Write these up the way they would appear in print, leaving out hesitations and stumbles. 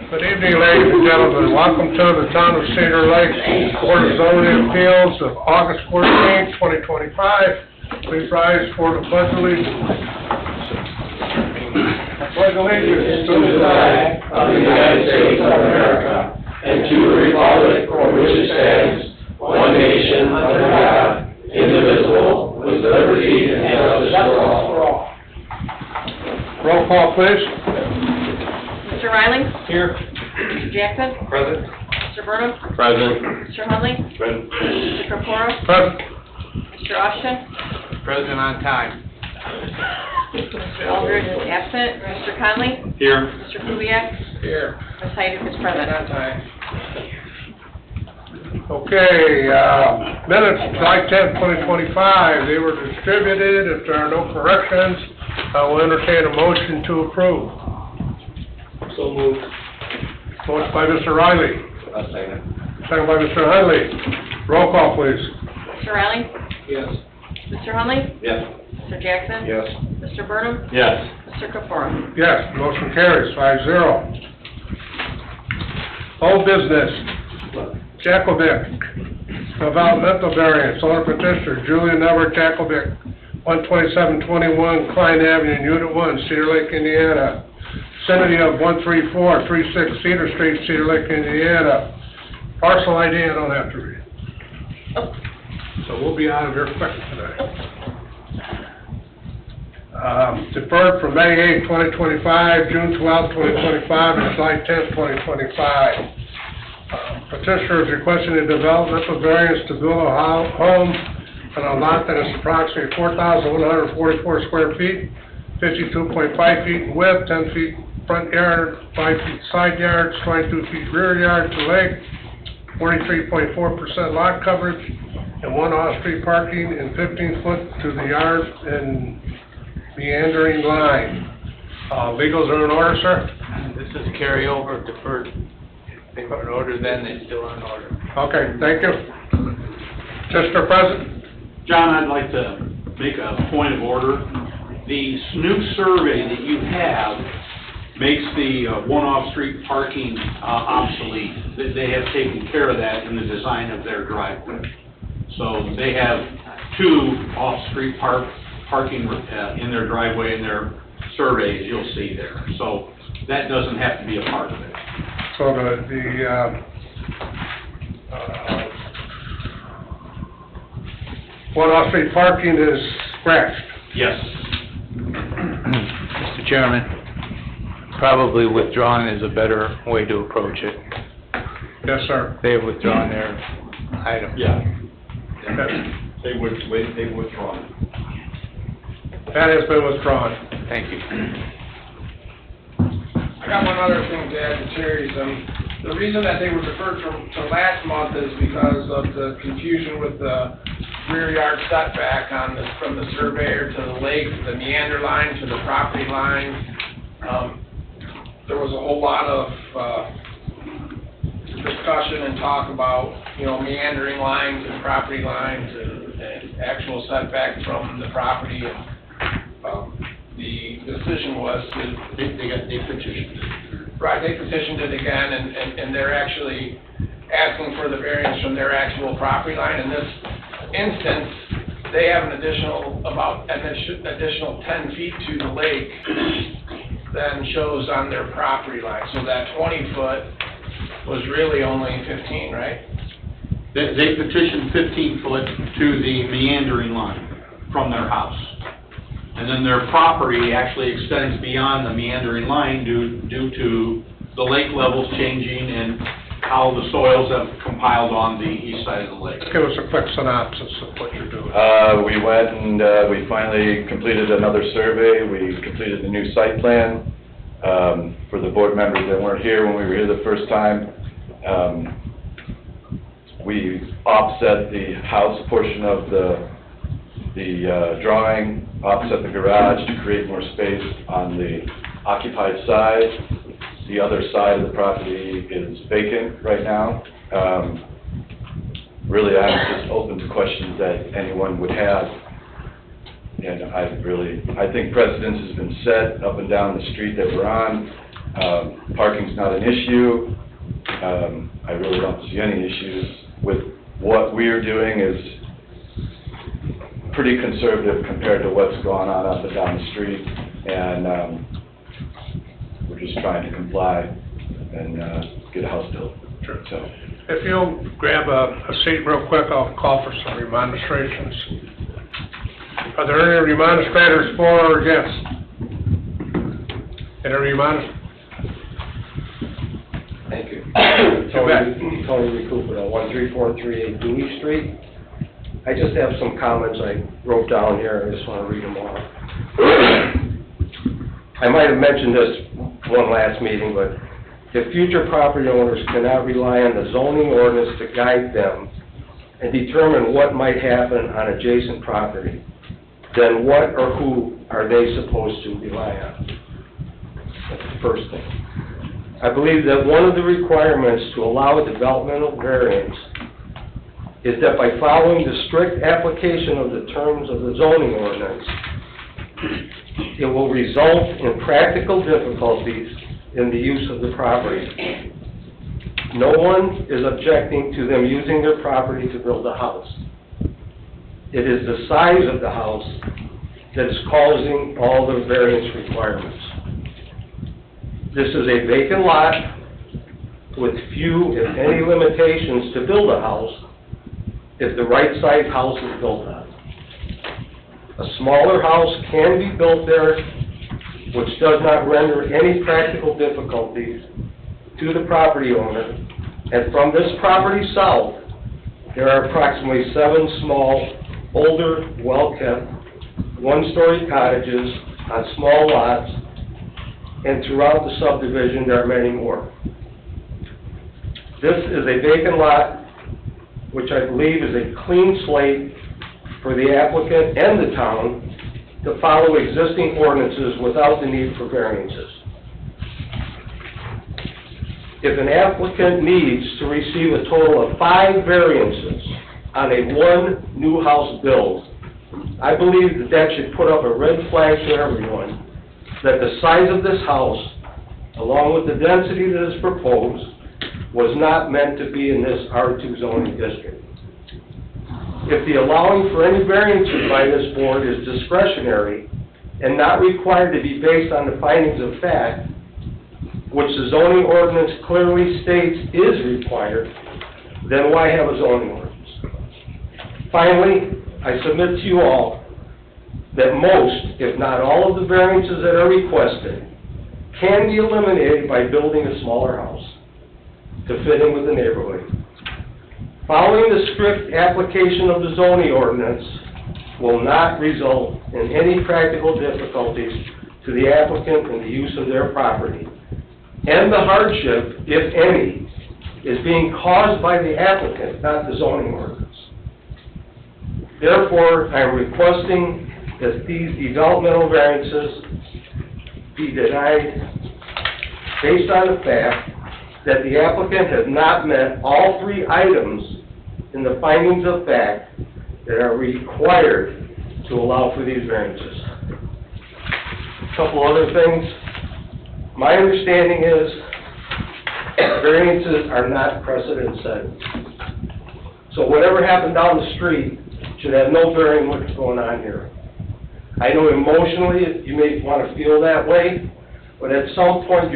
Good evening, ladies and gentlemen. Welcome to the Town of Cedar Lake Board of Zoning Appeals of August 14, 2025. Please rise for the Pledge of Allegiance. Pledge allegiance to the flag of the United States of America and to the republic for which it stands, one nation under God, indivisible, with liberty and justice for all. Roll call, please. Mr. Riley? Here. Mr. Jackson? Present. Mr. Burnham? Present. Mr. Hunley? Present. Mr. Corpora? Present. Mr. Austin? Present on time. Mr. Eldridge is absent. Mr. Conley? Here. Mr. Kubiak? Here. Ms. Heidi is present. Okay, minutes, July 10, 2025. They were distributed. If there are no corrections, I will entertain a motion to approve. So moved. Motion by Mr. Riley. I'll second. Second by Mr. Hunley. Roll call, please. Mr. Riley? Yes. Mr. Hunley? Yes. Mr. Jackson? Yes. Mr. Burnham? Yes. Mr. Corpora? Yes, motion carries 5-0. Old business, Jacobic, developmental variance, owner petitioner Julian Everett Jacobic, 12721 Klein Avenue, Unit 1, Cedar Lake, Indiana. Vicinity of 13436 Cedar Street, Cedar Lake, Indiana. Parcel ID I don't have to read. So we'll be out of here quick tonight. Deferred from May 8, 2025, June 12, 2025, and July 10, 2025. Petitioner is requesting a developmental variance to build a home on a lot that is approximately 4,144 square feet, 52.5 feet in width, 10 feet front yard, 5 feet side yards, 22 feet rear yard to lake, 43.4% lot coverage, and 1 off-street parking, and 15 foot to the yard and meandering line. Legals are in order, sir? This is carryover, deferred. If they were in order then, they still are in order. Okay, thank you. Mr. President? John, I'd like to make a point of order. The new survey that you have makes the one off-street parking obsolete. They have taken care of that in the design of their driveway. So they have 2 off-street parking in their driveway in their surveys, you'll see there. So that doesn't have to be a part of it. So one off-street parking is scratched. Yes. Mr. Chairman, probably withdrawing is a better way to approach it. Yes, sir. They have withdrawn their item. Yeah. Yes. They've withdrawn. That has been withdrawn. Thank you. I got one other thing to add to Terry's. The reason that they were deferred to last month is because of the confusion with the rear yard setback from the surveyor to the lake, the meander line to the property line. There was a whole lot of discussion and talk about, meandering lines and property lines and actual setback from the property. The decision was They petitioned it. right, they petitioned it again, and they're actually asking for the variance from their actual property line. In this instance, they have an additional 10 feet to the lake than shows on their property line. So that 20 foot was really only 15, right? They petitioned 15 foot to the meandering line from their house. And then their property actually extends beyond the meandering line due to the lake levels changing and how the soils have compiled on the east side of the lake. Give us a quick synopsis of what you're doing. We went and we finally completed another survey. We completed the new site plan. For the board members that weren't here when we were here the first time, we offset the house portion of the drawing, offset the garage to create more space on the occupied side. The other side of the property is vacant right now. Really, I'm just open to questions that anyone would have. And I think precedence has been set up and down the street that we're on. Parking's not an issue. I really don't see any issues with what we're doing is pretty conservative compared to what's going on up and down the street, and we're just trying to comply and get a house built. Sure. So, If you'll grab a seat real quick, I'll call for some remonstrations. Are there any remonstrators for or against? Any Thank you. bet. Tony Recupero, 13438 Dewey Street. I just have some comments I wrote down here, I just want to read them off. I might have mentioned this one last meeting, but if future property owners cannot rely on the zoning ordinance to guide them and determine what might happen on adjacent property, then what or who are they supposed to rely on? That's the first thing. I believe that one of the requirements to allow a developmental variance is that by following the strict application of the terms of the zoning ordinance, it will result in practical difficulties in the use of the property. No one is objecting to them using their property to build a house. It is the size of the house that is causing all the variance requirements. This is a vacant lot with few, if any, limitations to build a house if the right size house is built on. A smaller house can be built there, which does not render any practical difficulties to the property owner. And from this property south, there are approximately 7 small, older, well-kept, one-story cottages on small lots, and throughout the subdivision there are many more. This is a vacant lot, which I believe is a clean slate for the applicant and the town to follow existing ordinances without the need for variances. If an applicant needs to receive a total of 5 variances on a one new house build, I believe that that should put up a red flag to everyone that the size of this house, along with the density that is proposed, was not meant to be in this R2 zoning district. If the allowing for any variances by this board is discretionary and not required to be based on the findings of fact, which the zoning ordinance clearly states is required, then why have a zoning ordinance? Finally, I submit to you all that most, if not all, of the variances that are requested can be eliminated by building a smaller house to fit in with the neighborhood. Following the strict application of the zoning ordinance will not result in any practical difficulties to the applicant in the use of their property. And the hardship, if any, is being caused by the applicant, not the zoning ordinance. Therefore, I am requesting that these developmental variances be denied based on the fact that the applicant has not met all 3 items in the findings of fact that are required to allow for these variances. A couple other things. My understanding is variances are not precedent setting. So whatever happened down the street should have no bearing on what's going on here. I know emotionally you may want to feel that way, but at some point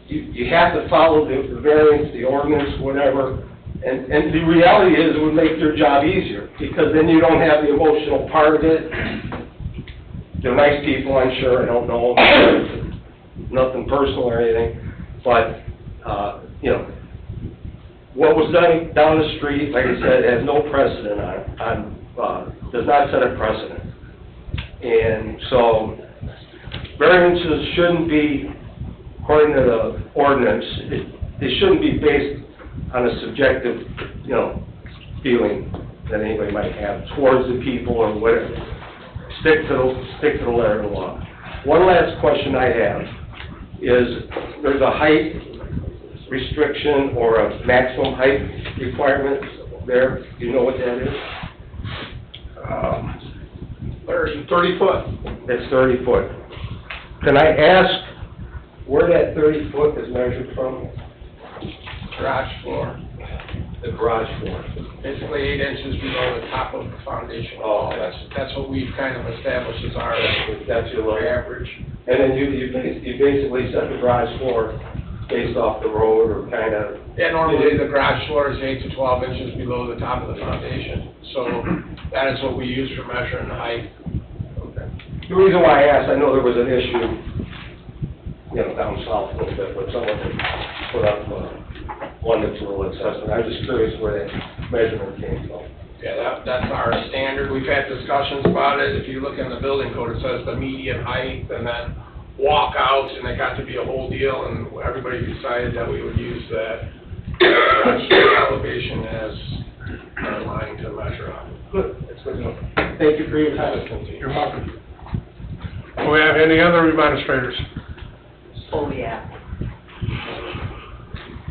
you have to follow the variance, the ordinance, whatever. And the reality is it would make your job easier, because then you don't have the emotional part of it. They're nice people, I'm sure, I don't know them, nothing personal or anything, but, you know, what was done down the street, like I said, has no precedent does not set a precedent. And so, variances shouldn't be, according to the ordinance, they shouldn't be based on a subjective, you know, feeling that anybody might have towards the people or whatever. Stick to the letter of the law. One last question I have is, there's a height restriction or a maximum height requirement there. Do you know what that is? 30 foot. It's 30 foot. Can I ask where that 30 foot is measured from? Garage floor, The garage floor. basically 8 inches below the top of the foundation. Oh. That's what we've kind of established as our That's your look. average. And then you basically set the garage floor based off the road or kind of... Yeah, normally the garage floor is 8 to 12 inches below the top of the foundation. So that is what we use for measuring the height. The reason why I asked, I know there was an issue, down south a little bit, but someone had put up one that's a little excessive. I was just curious where that measurement came from. Yeah, that's our standard. We've had discussions about it. If you look in the building code, it says the median height and then walk out, and it got to be a whole deal, and everybody decided that we would use that elevation as our line to measure on. Good, that's good to know. Thank you for your time. You're welcome. Do we have any other administrators? Oh, yeah.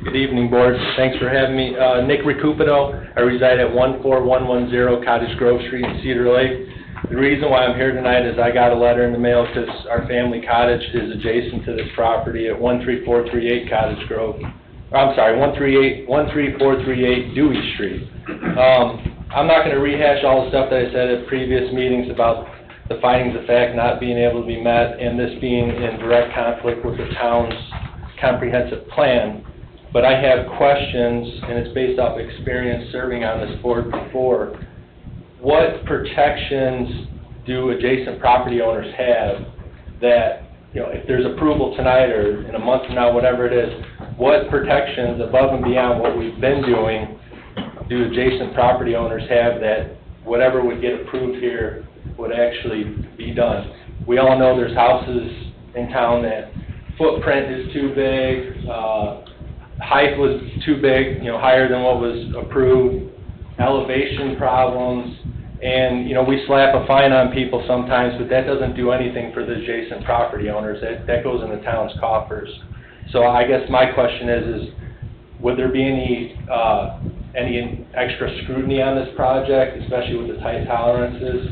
Good evening, Board. Thanks for having me. Nick Recupito. I reside at 14110 Cottage Grove Street in Cedar Lake. The reason why I'm here tonight is I got a letter in the mail because our family cottage is adjacent to this property at 13438 Cottage Grove. I'm sorry, 13438 Dewey Street. I'm not going to rehash all the stuff that I said at previous meetings about the findings of fact not being able to be met and this being in direct conflict with the town's comprehensive plan. But I have questions, and it's based off experience serving on this board before. What protections do adjacent property owners have that, if there's approval tonight or in a month from now, whatever it is, what protections above and beyond what we've been doing do adjacent property owners have that whatever would get approved here would actually be done? We all know there's houses in town that footprint is too big, height was too big, higher than what was approved, elevation problems, and, we slap a fine on people sometimes, but that doesn't do anything for the adjacent property owners. That goes in the town's coffers. So I guess my question is would there be any extra scrutiny on this project, especially with the tight tolerances?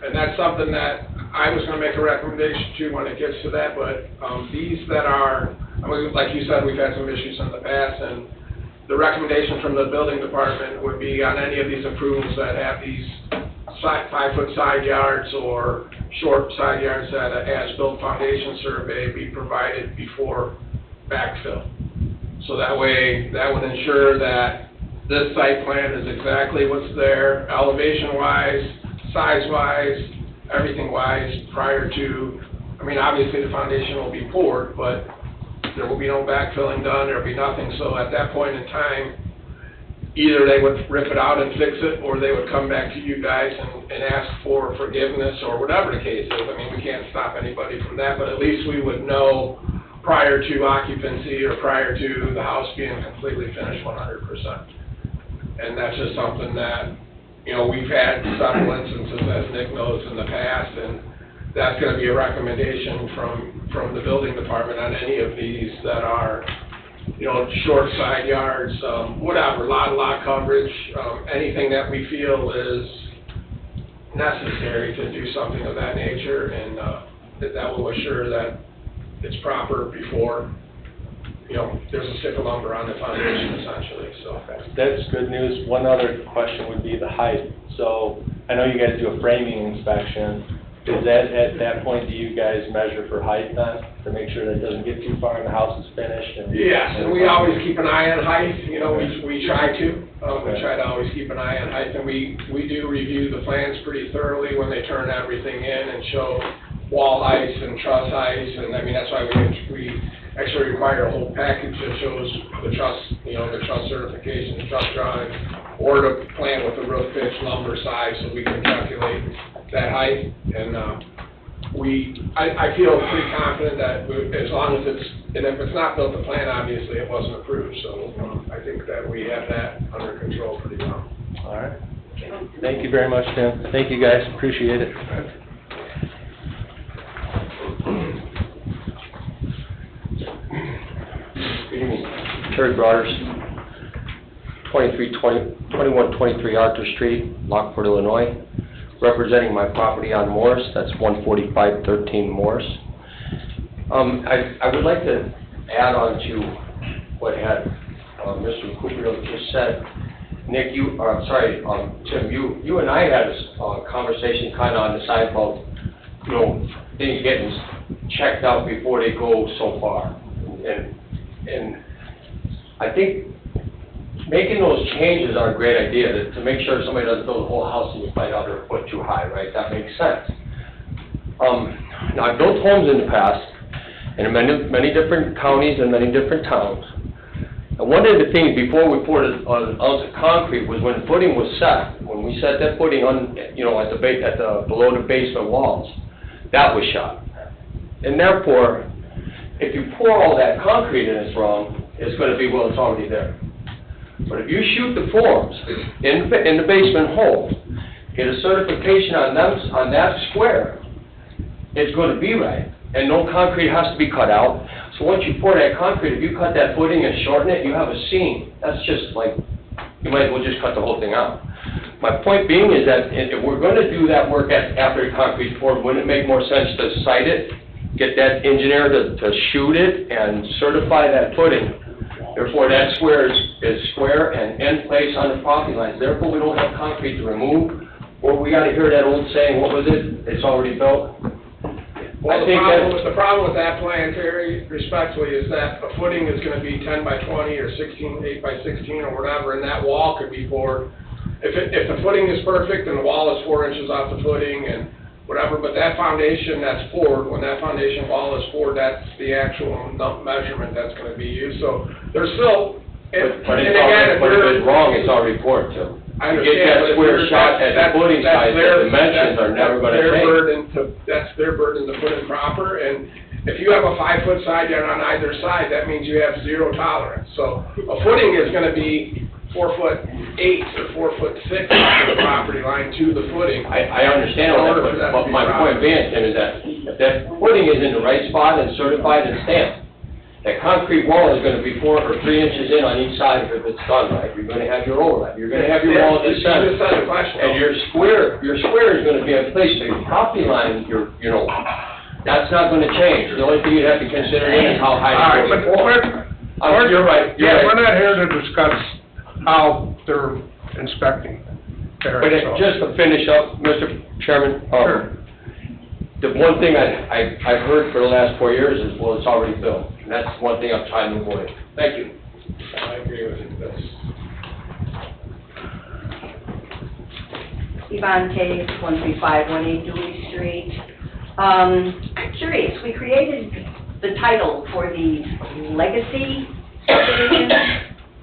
And that's something that I was going to make a recommendation to when it gets to that, but these that are, like you said, we've had some issues in the past, and the recommendation from the building department would be on any of these approvals that have these 5-foot side yards or short side yards that an as-built foundation survey be provided before backfill. So that way, that would ensure that this site plan is exactly what's there, elevation-wise, size-wise, everything-wise, prior to, obviously the foundation will be poured, but there will be no backfilling done, there'll be nothing. So at that point in time, either they would rip it out and fix it, or they would come back to you guys and ask for forgiveness or whatever the case is. We can't stop anybody from that, but at least we would know prior to occupancy or prior to the house being completely finished 100%. And that's just something that, we've had several instances, as Nick knows, in the past, and that's going to be a recommendation from the building department on any of these that are, short side yards, whatever, lot coverage, anything that we feel is necessary to do something of that nature, and that will assure that it's proper before, there's a stick of lumber on the foundation, essentially, so. That's good news. One other question would be the height. So I know you guys do a framing inspection. Is that, at that point, do you guys measure for height then, to make sure that it doesn't get too far and the house is finished? Yes, and we always keep an eye on height, we try to. We try to always keep an eye on height, and we do review the plans pretty thoroughly when they turn everything in and show wall heights and truss heights, and that's why we actually require a whole package that shows the truss, the truss certification, the truss drawing, or the plan with the roof pitch, lumber size, so we can calculate that height. And I feel pretty confident that as long as and if it's not built to plan, obviously it wasn't approved, so I think that we have that under control pretty well. All right. Thank you very much, Tim. Thank you, guys. Appreciate it. Good evening. Terry Broaders, 2123 Arthur Street, Lockport, Illinois, representing my property on Morris. That's 14513 Morris. I would like to add on to what had Mr. Cooperfield just said. Nick, Tim, you and I had a conversation kind of on the side about, you know, things getting checked out before they go so far. And I think making those changes are a great idea, to make sure somebody doesn't build a whole house and you find out they're a foot too high, right? That makes sense. Now, I've built homes in the past, in many different counties and many different towns. And one of the things before we poured an ounce of concrete was when the footing was set, when we set that footing on, you know, below the basement walls, that was shot. And therefore, if you pour all that concrete in it's wrong, it's going to be, well, it's already there. But if you shoot the forms in the basement hole, get a certification on that square, it's going to be right. And no concrete has to be cut out. So once you pour that concrete, if you cut that footing and shorten it, you have a seam. That's just like, you might as well just cut the whole thing out. My point being is that if we're going to do that work after the concrete's poured, wouldn't it make more sense to site it, get that engineer to shoot it and certify that footing? Therefore, that square is square and in place on the property lines. Therefore, we don't have concrete to remove. Or we got to hear that old saying, what was it? It's already built. Well, the problem with that plan, Terry, respectfully, is that a footing is gonna be 10 by 20 or 8 by 16 or whatever, and that wall could be poured. If the footing is perfect and the wall is 4 inches off the footing and whatever, but that foundation that's poured, when that foundation wall is poured, that's the actual measurement that's gonna be used. So there's still, But if it's wrong, it's already poured too. I understand, Get that but square shot at the footing size, the dimensions are never gonna change. That's their burden to put it proper, and if you have a 5-foot side yard on either side, that means you have 0 tolerance. So a footing is gonna be 4'8" or 4'6" off the property line to the footing. I understand all that, but my point being, Tim, is that if that footing is in the right spot and certified and stamped, that concrete wall is gonna be 4 or 3 inches in on each side if it's done right. You're gonna have your overlap, you're gonna have your wall in the center. You just said the question. And your square is gonna be in place, so your property line, you know, that's not gonna change. The only thing you have to consider is how high All right, it's but going to be. You're right, Yeah, we're not here to discuss how they're inspecting. But just to finish up, Mr. Chairman, Sure. the one thing I've heard for the last 4 years is, well, it's already built. And that's one thing I'm trying to avoid. Thank you. I agree with you, that's. Yvonne Case, 13518 Dewey Street. I'm curious, we created the title for the legacy subdivisions,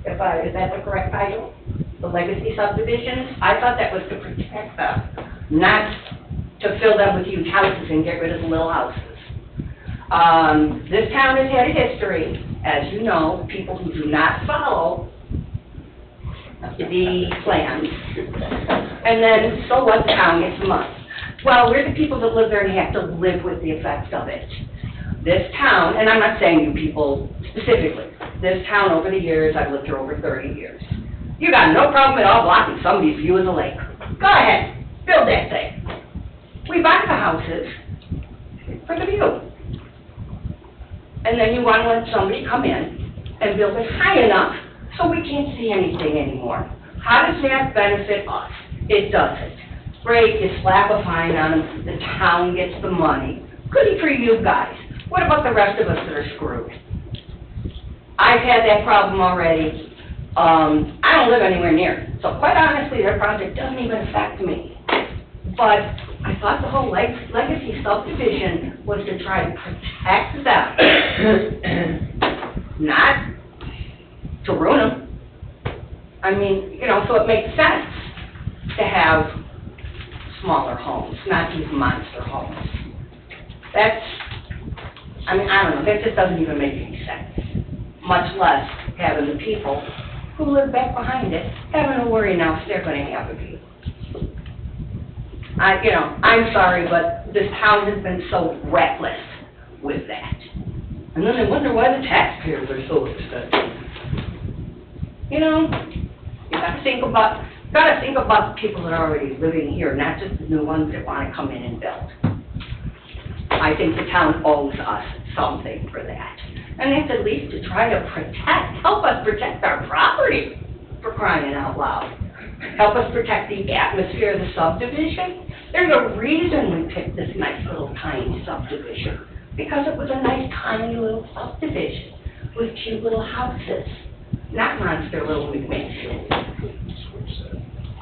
is that the correct title? The legacy subdivisions? I thought that was to protect them, not to fill them with huge houses and get rid of the little houses. This town has had a history, as you know, people who do not follow the plans. And then, so what, the town gets money. Well, we're the people that live there and have to live with the effects of it. This town, and I'm not saying you people specifically, this town over the years, I've lived here over 30 years. You got no problem at all blocking somebody's view of the lake. Go ahead, build that thing. We buy the houses for the view. And then you want to let somebody come in and build it high enough so we can't see anything anymore. How does that benefit us? It doesn't. Great, you slap a fine on them, the town gets the money. Goody for you guys. What about the rest of us that are screwed? I've had that problem already. I don't live anywhere near it, so quite honestly, their project doesn't even affect me. But I thought the whole legacy subdivision was to try to protect them, not to ruin them. I mean, you know, so it makes sense to have smaller homes, not these monster homes. That's, I mean, I don't know, that just doesn't even make any sense, much less having the people who live back behind it having to worry now if they're going to have a view. I'm sorry, but this town has been so reckless with that. And then they wonder why the taxpayers are so expensive. You know, you gotta think about the people that are already living here, not just the new ones that wanna come in and build. I think the town owes us something for that. And that's at least to try to help us protect our property, for crying out loud. Help us protect the atmosphere of the subdivision. There's a reason we picked this nice little tiny subdivision, because it was a nice tiny little subdivision with cute little houses, not monster little McMansions.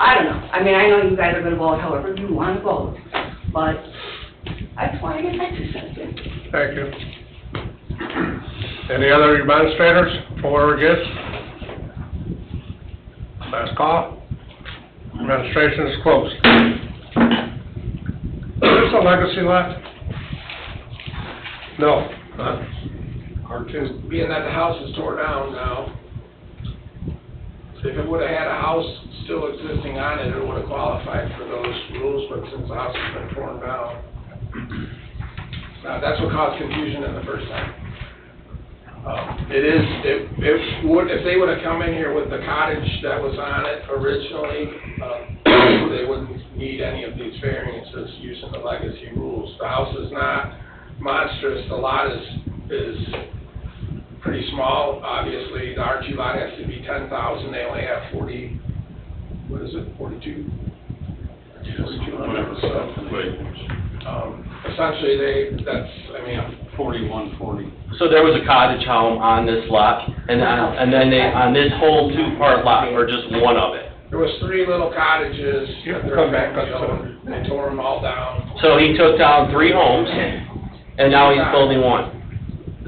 I don't know. I mean, I know you guys are gonna vote however you wanna vote, but I just wanna get my 2 cents in. Thank you. Any other demonstrators for or against? Last call. Administration is closed. Is there some legacy left? No. None. R2, being that the house is torn down now, if it would've had a house still existing on it, it would've qualified for those rules, but since the house has been torn down, that's what caused confusion in the first time. If they would've come in here with the cottage that was on it originally, they wouldn't need any of these variances using the legacy rules. The house is not monstrous, the lot is pretty small, obviously. The R2 lot has to be 10,000, they only have 42? 4,200, so. Essentially, that's 4140. So there was a cottage home on this lot, and then they, on this whole 2-part lot, or just one of it? there was 3 little cottages that their Come back family up to owned. They tore them all down. So he took down 3 homes, and now he's building one.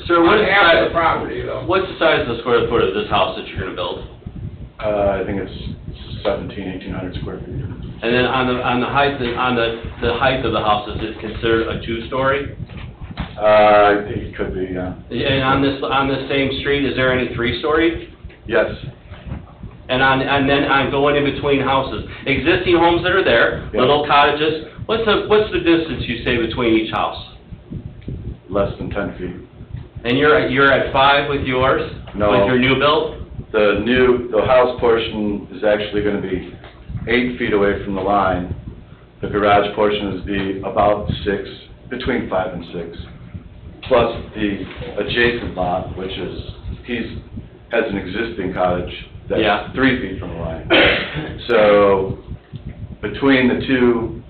Sir, On half of the property, though. what's the size of the square foot of this house that you're gonna build? I think it's 1,800 square feet. And then on the height, the height of the house, is it considered a 2-story? I think it could be, yeah. And on this same street, is there any 3-story? Yes, And then going in between houses, existing homes that are there, Yeah. little cottages, what's the distance you say between each house? less than 10 feet. And you're at 5 with yours? No. With your new build? The house portion is actually gonna be 8 feet away from the line. The garage portion is about 6, between 5 and 6. Plus the adjacent lot, which has an existing cottage Yeah. that's 3 feet from the line. So between the 2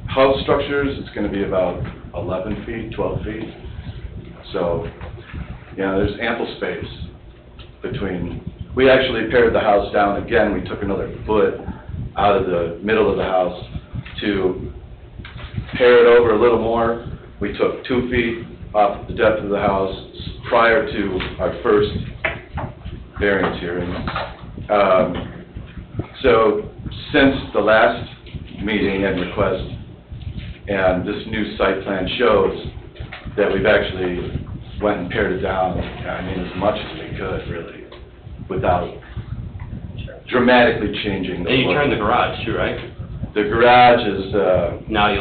house structures, it's gonna be about 11 feet, 12 feet. So, there's ample space between, we actually pared the house down again, we took another foot out of the middle of the house to pare it over a little more. We took 2 feet off the depth of the house prior to our first variance hearing. So, since the last meeting and request, and this new site plan shows that we've actually went and pared it down, as much as we could, really, without dramatically changing the And you look. turned the garage too, right? The garage is, Now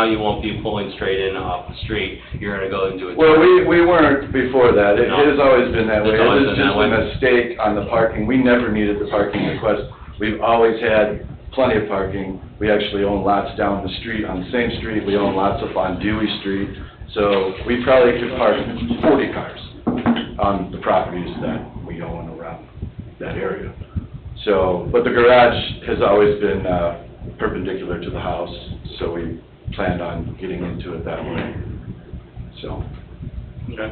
you won't be pulling straight in off the street, you're gonna go and do it. well, we weren't before that. It No. has always been that way. It's always It was been just that a way. mistake on the parking. We never needed the parking request. We've always had plenty of parking. We actually own lots down the street, on the same street. We own lots up on Dewey Street. So we probably could park 40 cars on the properties that we own around that area. So, but the garage has always been perpendicular to the house, so we planned on getting into it that way. So, Okay.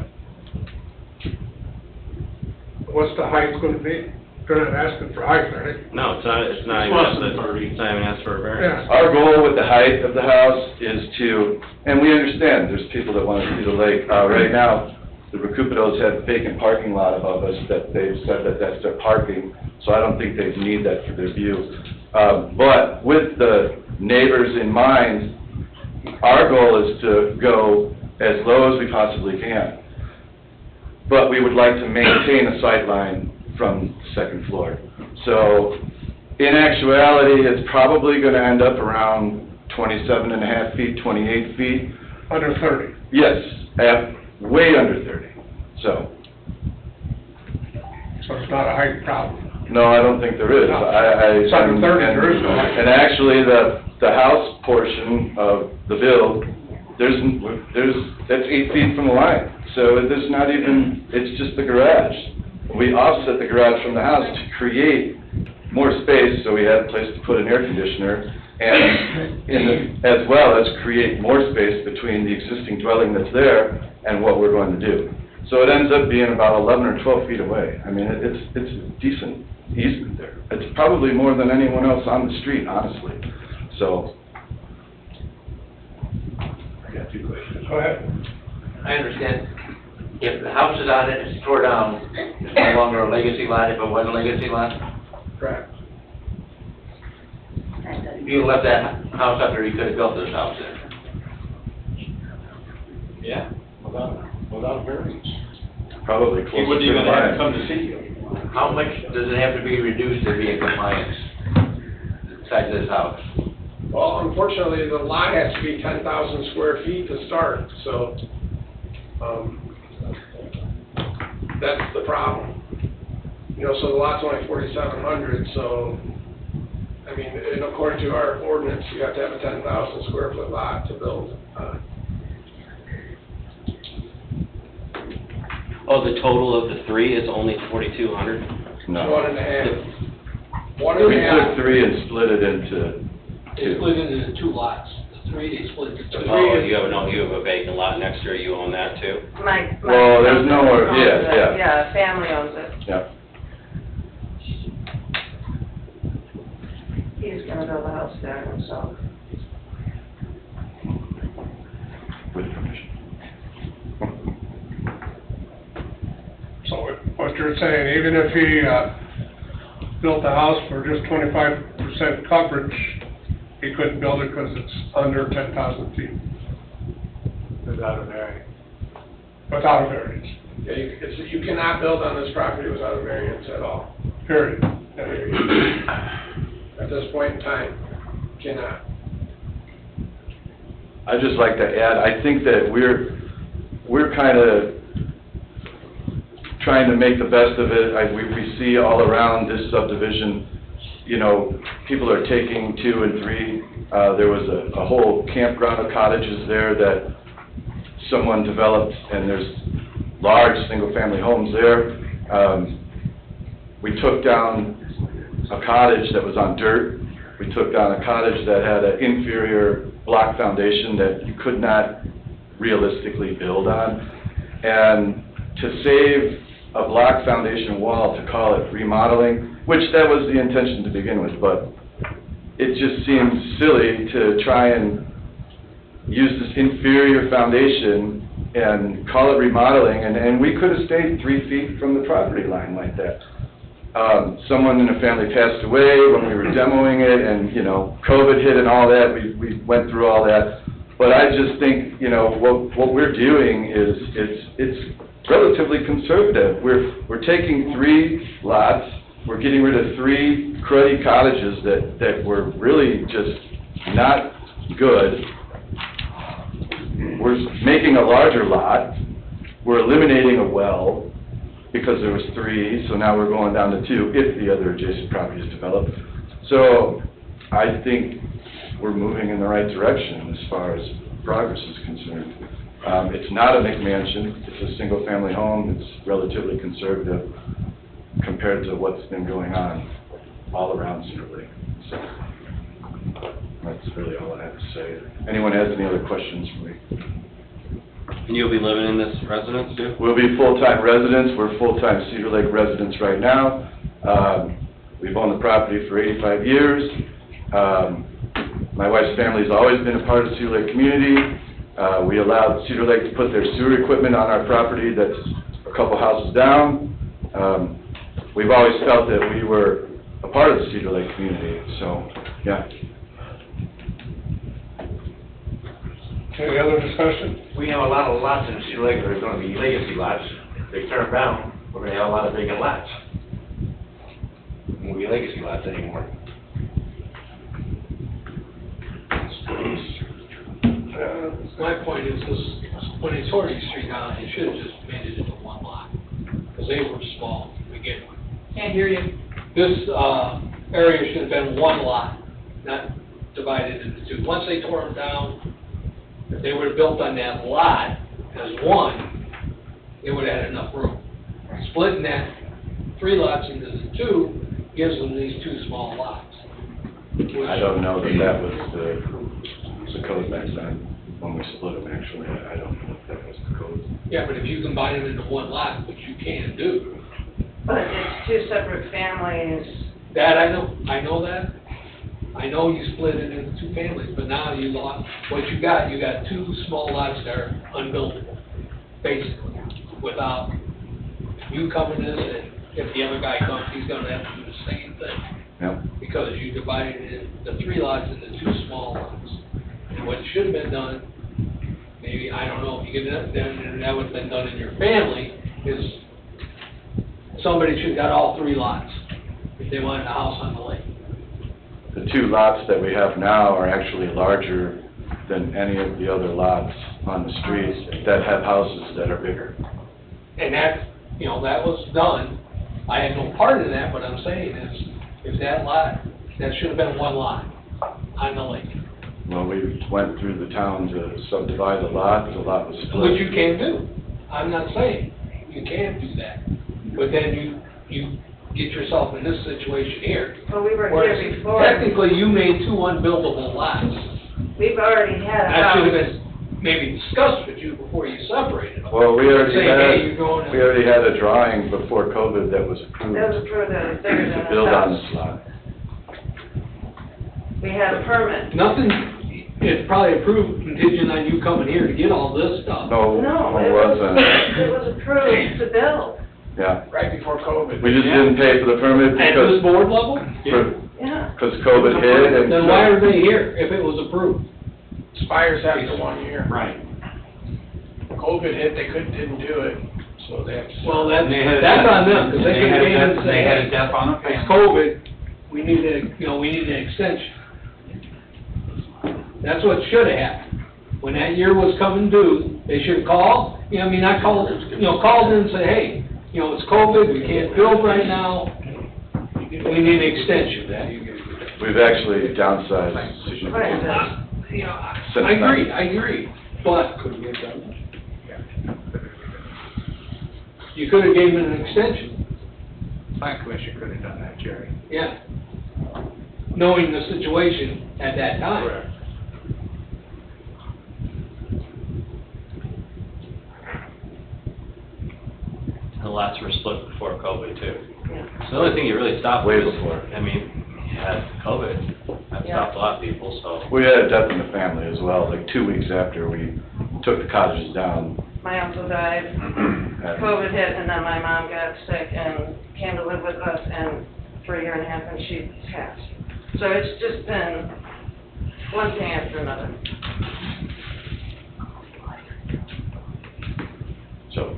What's the height gonna be? They're not asking for height, are they? No, it's not even Less than 30. it's not even asked for a variance. Yeah. our goal with the height of the house is to, and we understand, there's people that want to see the lake. Right now, the Recupitos have a vacant parking lot above us that they've said that that's their parking, so I don't think they need that for their view. But with the neighbors in mind, our goal is to go as low as we possibly can. But we would like to maintain a sight line from the second floor. So, in actuality, it's probably gonna end up around 27.5 feet, 28 feet. Under 30. Yes, way under 30, so, So it's not a height problem. no, I don't think there is. It's under 30, there is no height. And actually, the house portion of the build that's 8 feet from the line. So there's not even, it's just the garage. We offset the garage from the house to create more space, so we had a place to put an air conditioner, and as well as create more space between the existing dwelling that's there and what we're going to do. So it ends up being about 11 or 12 feet away. I mean, it's a decent easement there. It's probably more than anyone else on the street, honestly. So, I got 2 questions. Go ahead. I understand if the house is on it, it's tore down, it's no longer a legacy lot if it was a legacy lot? Correct. If you left that house up there, you could have built this house there. Yeah, without variance. probably He close wouldn't to the even have to line. come to see you. How much does it have to be reduced to be in compliance, the size of this house? Well, unfortunately, the lot has to be 10,000 square feet to start, so, that's the problem. You know, so the lot's only 4,700, so, I mean, and according to our ordinance, you have to have a 10,000 square foot lot to build. Oh, the total of the 3 is only 4,200? No. 1.5. One We and a half. took 3 and split it into They 2. split it into 2 lots. The 3, they split into 2. Oh, you have a vacant lot next door, you own that too? My Well, there's husband nowhere- owns yeah, it. yeah. Yeah, family owns it. Yeah. He's gonna build a house there himself. With permission. So what you're saying, even if he, built a house for just 25% coverage, he couldn't build it because it's under 10,000 feet Without a variance. without a variance, Yeah, you cannot build on this property without a variance at all. period. At this point in time, cannot. I'd just like to add, I think that we're kind of trying to make the best of it. We see all around this subdivision, you know, people are taking 2 and 3. There was a whole campground of cottages there that someone developed, and there's large single-family homes there. We took down a cottage that was on dirt. We took down a cottage that had an inferior block foundation that you could not realistically build on. And to save a block foundation wall, to call it remodeling, which that was the intention to begin with, but it just seems silly to try and use this inferior foundation and call it remodeling, and we could have stayed 3 feet from the property line like that. Someone in the family passed away when we were demoing it, and, you know, COVID hit and all that, we went through all that. But I just think, you know, what we're doing is, it's relatively conservative. We're taking 3 lots, we're getting rid of 3 cruddy cottages that were really just not good. We're making a larger lot, we're eliminating a well, because there was 3, so now we're going down to 2 if the other adjacent property is developed. So I think we're moving in the right direction as far as progress is concerned. It's not a McMansion, it's a single-family home, it's relatively conservative compared to what's been going on all around Cedar Lake. So that's really all I have to say. Anyone has any other questions for me? And you'll be living in this residence too? We'll be full-time residents. We're full-time Cedar Lake residents right now. We've owned the property for 85 years. My wife's family's always been a part of the Cedar Lake community. We allowed Cedar Lake to put their sewer equipment on our property that's a couple houses down. We've always felt that we were a part of the Cedar Lake community, so, yeah. Any other discussion? We have a lot of lots in Cedar Lake that are gonna be legacy lots. If they turn down, we're gonna have a lot of vacant lots. Won't be legacy lots anymore. My point is this, when they tore these 3 down, they should have just made it into 1 lot, because they were small to begin with. Can't hear you. This, area should have been 1 lot, not divided into 2. Once they tore them down, if they would've built on that lot as one, they would've had enough room. Splitting that 3 lots into the 2 gives them these 2 small lots. I don't know that that was the code back then, when we split them, actually. I don't know if that was the code. Yeah, but if you combine them into 1 lot, which you can do, But it's 2 separate families. that I know that. I know you split it into 2 families, but now you lost, what you got 2 small lots that are unbuildable, basically, without you coming in, and if the other guy comes, he's gonna have to do the same thing. Yep. Because you divided it, the 3 lots into 2 small lots. And what should have been done, maybe, I don't know, if you get that, then that would have been done in your family, is somebody should have got all 3 lots, if they wanted a house on the lake. The 2 lots that we have now are actually larger than any of the other lots on the street that have houses that are bigger. And that, you know, that was done, I had no part in that, but I'm saying is, if that lot, that should have been 1 lot on the lake. Well, we went through the town to subdivide the lot was split. Which you can do, I'm not saying you can't do that, but then you get yourself in this situation here. Well, we were Whereas here before. technically, you made 2 unbuildable lots. We've already had a That should have house. been maybe discussed with you before you separated them. Well, we already Say, hey, you're going we already had a drawing before COVID that was approved That was for the third to and build the on house. this lot. We had a permit. Nothing, it's probably approved contingent on you coming here to get all this stuff. No, No, it it wasn't. was approved to build, Yeah, Right before COVID. we just didn't pay for the permit At this because, board level? yeah. because COVID hit and. Then why are they here if it was approved? Expires after 1 year. Right. COVID hit, they didn't do it, so they have to. Well, that's on them, because they could have came in and said, They had a hey, death on a it's family. COVID, we need an extension. That's what should have happened. When that year was coming due, they should have called, not called, called in and said, hey, it's COVID, we can't build right now, we need an extension. We've actually downsized significantly. I agree, but you could have given an extension, Plan commission could have done that, Jerry. yeah, knowing the situation at that time. The lots were split before COVID too. Yeah. So the only thing you really stopped Way was, before. I mean, you had COVID. That Yeah. stopped a lot of people, so. We had a death in the family as well, like 2 weeks after we took the cottages down. My uncle died, And COVID hit, and then my mom got sick and came to live with us, and for a year and a half, and she passed. So it's just been one thing after another. So,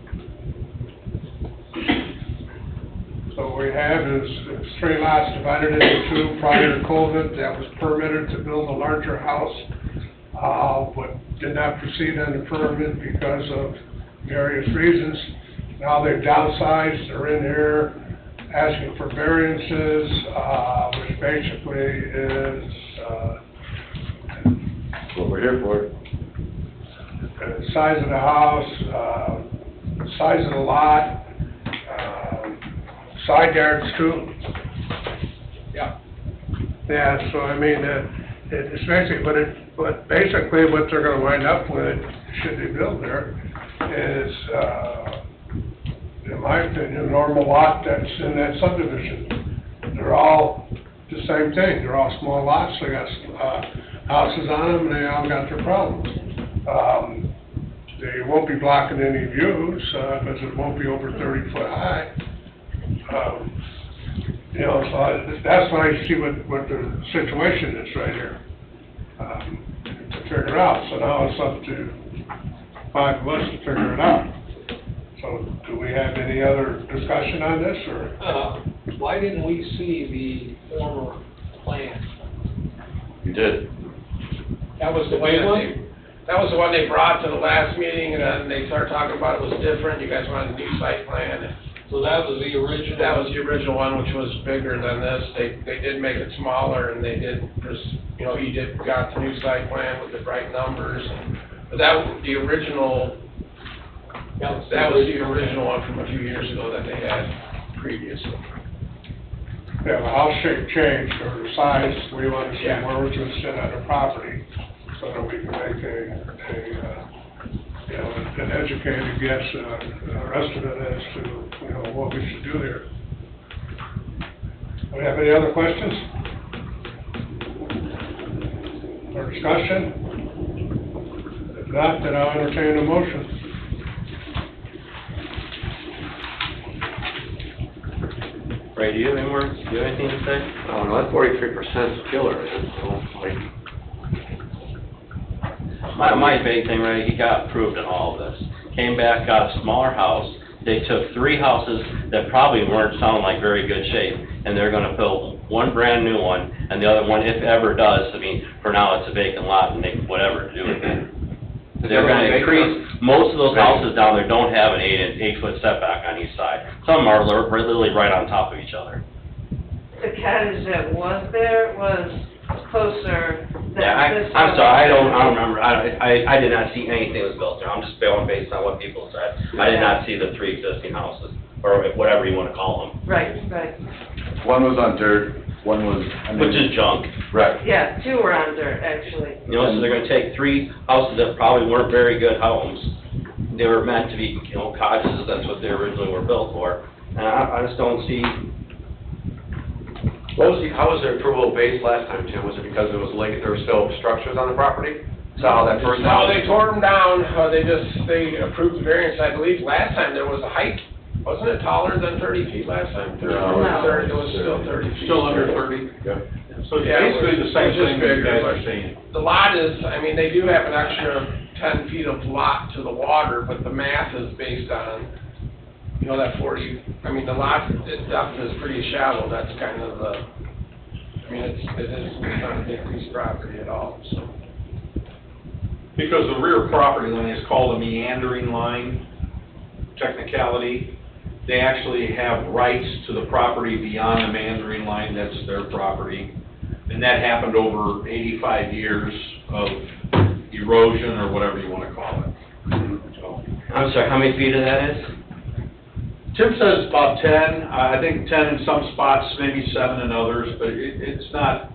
So what we have is 3 lots divided into 2 prior to COVID, that was permitted to build a larger house, but did not proceed on the permit because of various reasons. Now they've downsized, they're in here asking for variances, which basically is, that's what we're here for. the size of the house, size of the lot, side yards too. Yeah. Yeah, so I mean, it's basically, but basically what they're gonna wind up with, should they build there, is, in my opinion, a normal lot that's in that subdivision. They're all the same thing, they're all small lots, they got, houses on them, and they all got their problems. They won't be blocking any views, because it won't be over 30 foot high. So that's when I see what the situation is right here, to figure out. So now it's up to 5 of us to figure it out. So do we have any other discussion on this, or? Why didn't we see the former plan? You did. That was the way one? That was the one they brought to the last meeting, and then they started talking about it was different, you guys wanted a new site plan. So that was the original? That was the original one, which was bigger than this. They did make it smaller, and they did, got the new site plan with the right numbers, and the original, that was the original one from a few years ago that they had previously. Yeah, the house shape changed, or the size, we want to see where it's going to sit on the property, so that we can make an educated guess, the rest of it as to, what we should do there. Do we have any other questions? Or discussion? If not, then I'll entertain a motion. Ray, do you have any more, do you have anything to say? Oh, no, that 43%'s a killer, man, so, like, My big thing, Ray, he got approved in all of this. Came back, got a smaller house. They took 3 houses that probably weren't sounding like very good shape, and they're gonna build one brand new one, and the other one, if ever does, I mean, for now, it's a vacant lot, and they can whatever to do with it. They're gonna increase, most of those houses down there don't have an 8-foot setback on each side. Some are literally right on top of each other. The cottage that was there was closer than Yeah, this. I'm sorry, I don't remember, I did not see anything that was built there, I'm just going based on what people said. I did not see the 3 existing houses, or whatever you wanna call them, Right, right. One was on dirt, one was. which is junk. Right. Yeah, 2 were on dirt, actually. You know, so they're gonna take 3 houses that probably weren't very good homes. They were meant to be, cottages, that's what they originally were built for. And I just don't see, how was their approval based last time, Tim? Was it because it was like, there were still structures on the property? Is that how that first No, house? they tore them down, they approved the variance, I believe last time there was a height, wasn't it taller than 30 feet last time? 30, No. 30, it was still 30 feet. Still under 30. Yeah. So it's Yeah, it was- basically the it same was just thing that you bigger, guys but are saying. The lot is, I mean, they do have an extra 10 feet of lot to the water, but the math is based on, that 40, I mean, the lot, the depth is pretty shallow, that's kind of the, I mean, it's not a big piece of property at all, so. Because the rear property line is called a meandering line, technicality. They actually have rights to the property beyond the meandering line, that's their property. And that happened over 85 years of erosion, or whatever you want to call it. So, I'm sorry, how many feet of that is? Tim says about 10, I think 10 in some spots, maybe 7 in others, but it's not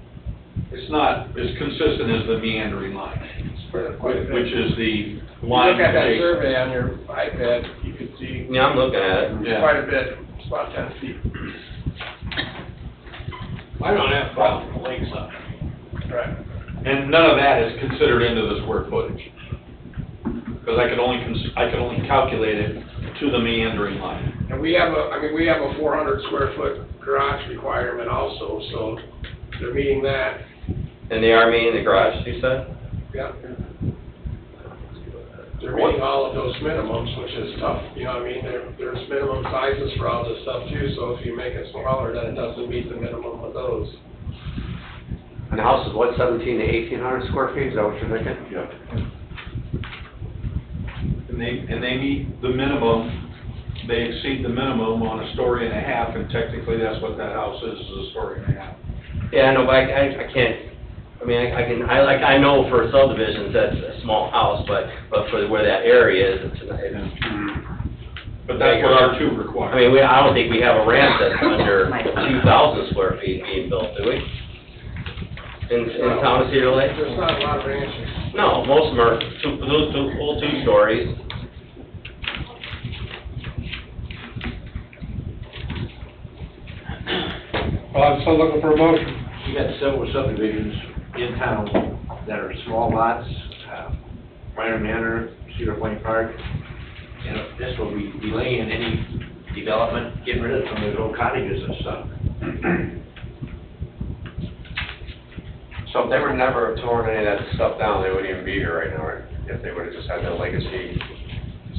as consistent as the meandering line, which is the If you line. look at that based- survey on your iPad, you could see Yeah, I'm looking at it. Yeah. quite a bit, it's about 10 feet. I don't have a problem with the lakeside. Right. And none of that is considered into the square footage. Because I could only calculate it to the meandering line. And we have a 400 square foot garage requirement also, so they're meeting that. And they are meeting the garage, you said? Yeah. They're meeting all of those minimums, which is tough, you know what I mean? There's minimum sizes for all this stuff too, so if you make it smaller, then it doesn't meet the minimum of those. And the house is what, 17 to 1,800 square feet, is that what you're thinking? Yeah. And they meet the minimum, they exceed the minimum on a story and a half, and technically that's what that house is a story and a half. Yeah, I know, but I can't, I know for subdivisions, that's a small house, but for where that area is, it's But that's what our 2 require. I don't think we have a ranch that's under 2,000 square feet being built, do we? In town of Cedar Lake? There's not a lot of ranches. No, most of them are full 2 stories. Well, I'm still looking for a motion. We got several subdivisions in town that are small lots, Minor Manor, Cedar Point Park. And this will be delaying any development, getting rid of some of those old cottages and stuff. So if they were never torn any of that stuff down, they wouldn't even be here right now, right? If they would've just had the legacy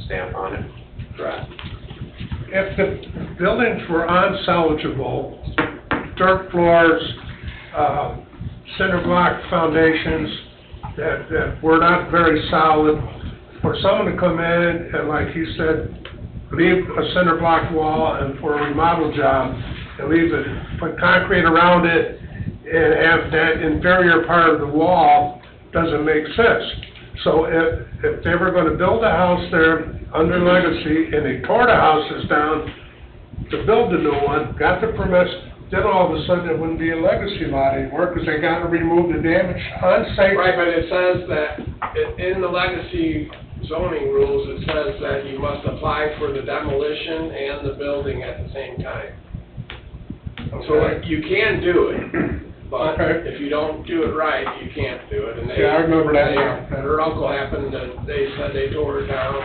stamp on it. Right. If the buildings were unsalvageable, dirt floors, cinder block foundations that were not very solid, for someone to come in and, like you said, leave a cinder block wall and for a remodel job, and leave it, put concrete around it, and have that inferior part of the wall, doesn't make sense. So if they were gonna build a house there under legacy, and they tore the houses down to build the new one, got the permits, then all of a sudden it wouldn't be a legacy lot anymore, because they gotta remove the damage on site. Right, but it says that, in the legacy zoning rules, it says that you must apply for the demolition and the building at the same time. So you can do it, but Okay. if you don't do it right, you can't do it. And they, Yeah, I remember that they- now. Her uncle happened to, they said they tore it down,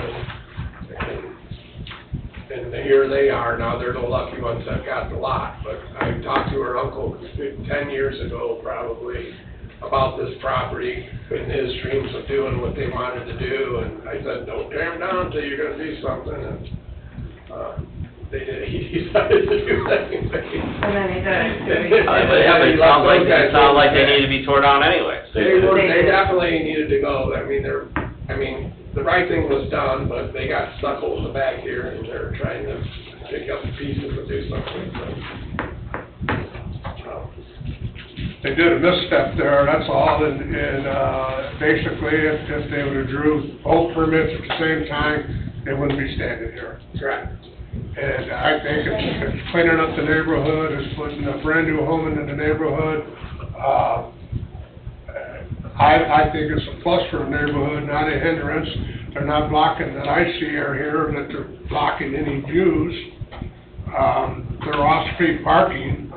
and here they are, now they're the lucky ones that got the lot. But I talked to her uncle 10 years ago, probably, about this property and his dreams of doing what they wanted to do, and I said, don't tear them down until you're gonna do something, and, they did, he decided to do that anyway. And then he did. But yeah, but it sounds like they need to be tore down anyway. They definitely needed to go, I mean, the right thing was done, but they got stuck in the back here, and they're trying to pick up the pieces and do something, so. They did a misstep there, that's all, and basically, if they would've drew both permits at the same time, they wouldn't be standing here. Correct. And I think it's cleaning up the neighborhood, it's putting a brand-new home into the neighborhood. I think it's a plus for the neighborhood, not a hindrance. They're not blocking, that I see or hear, that they're blocking any views. They're off-street parking.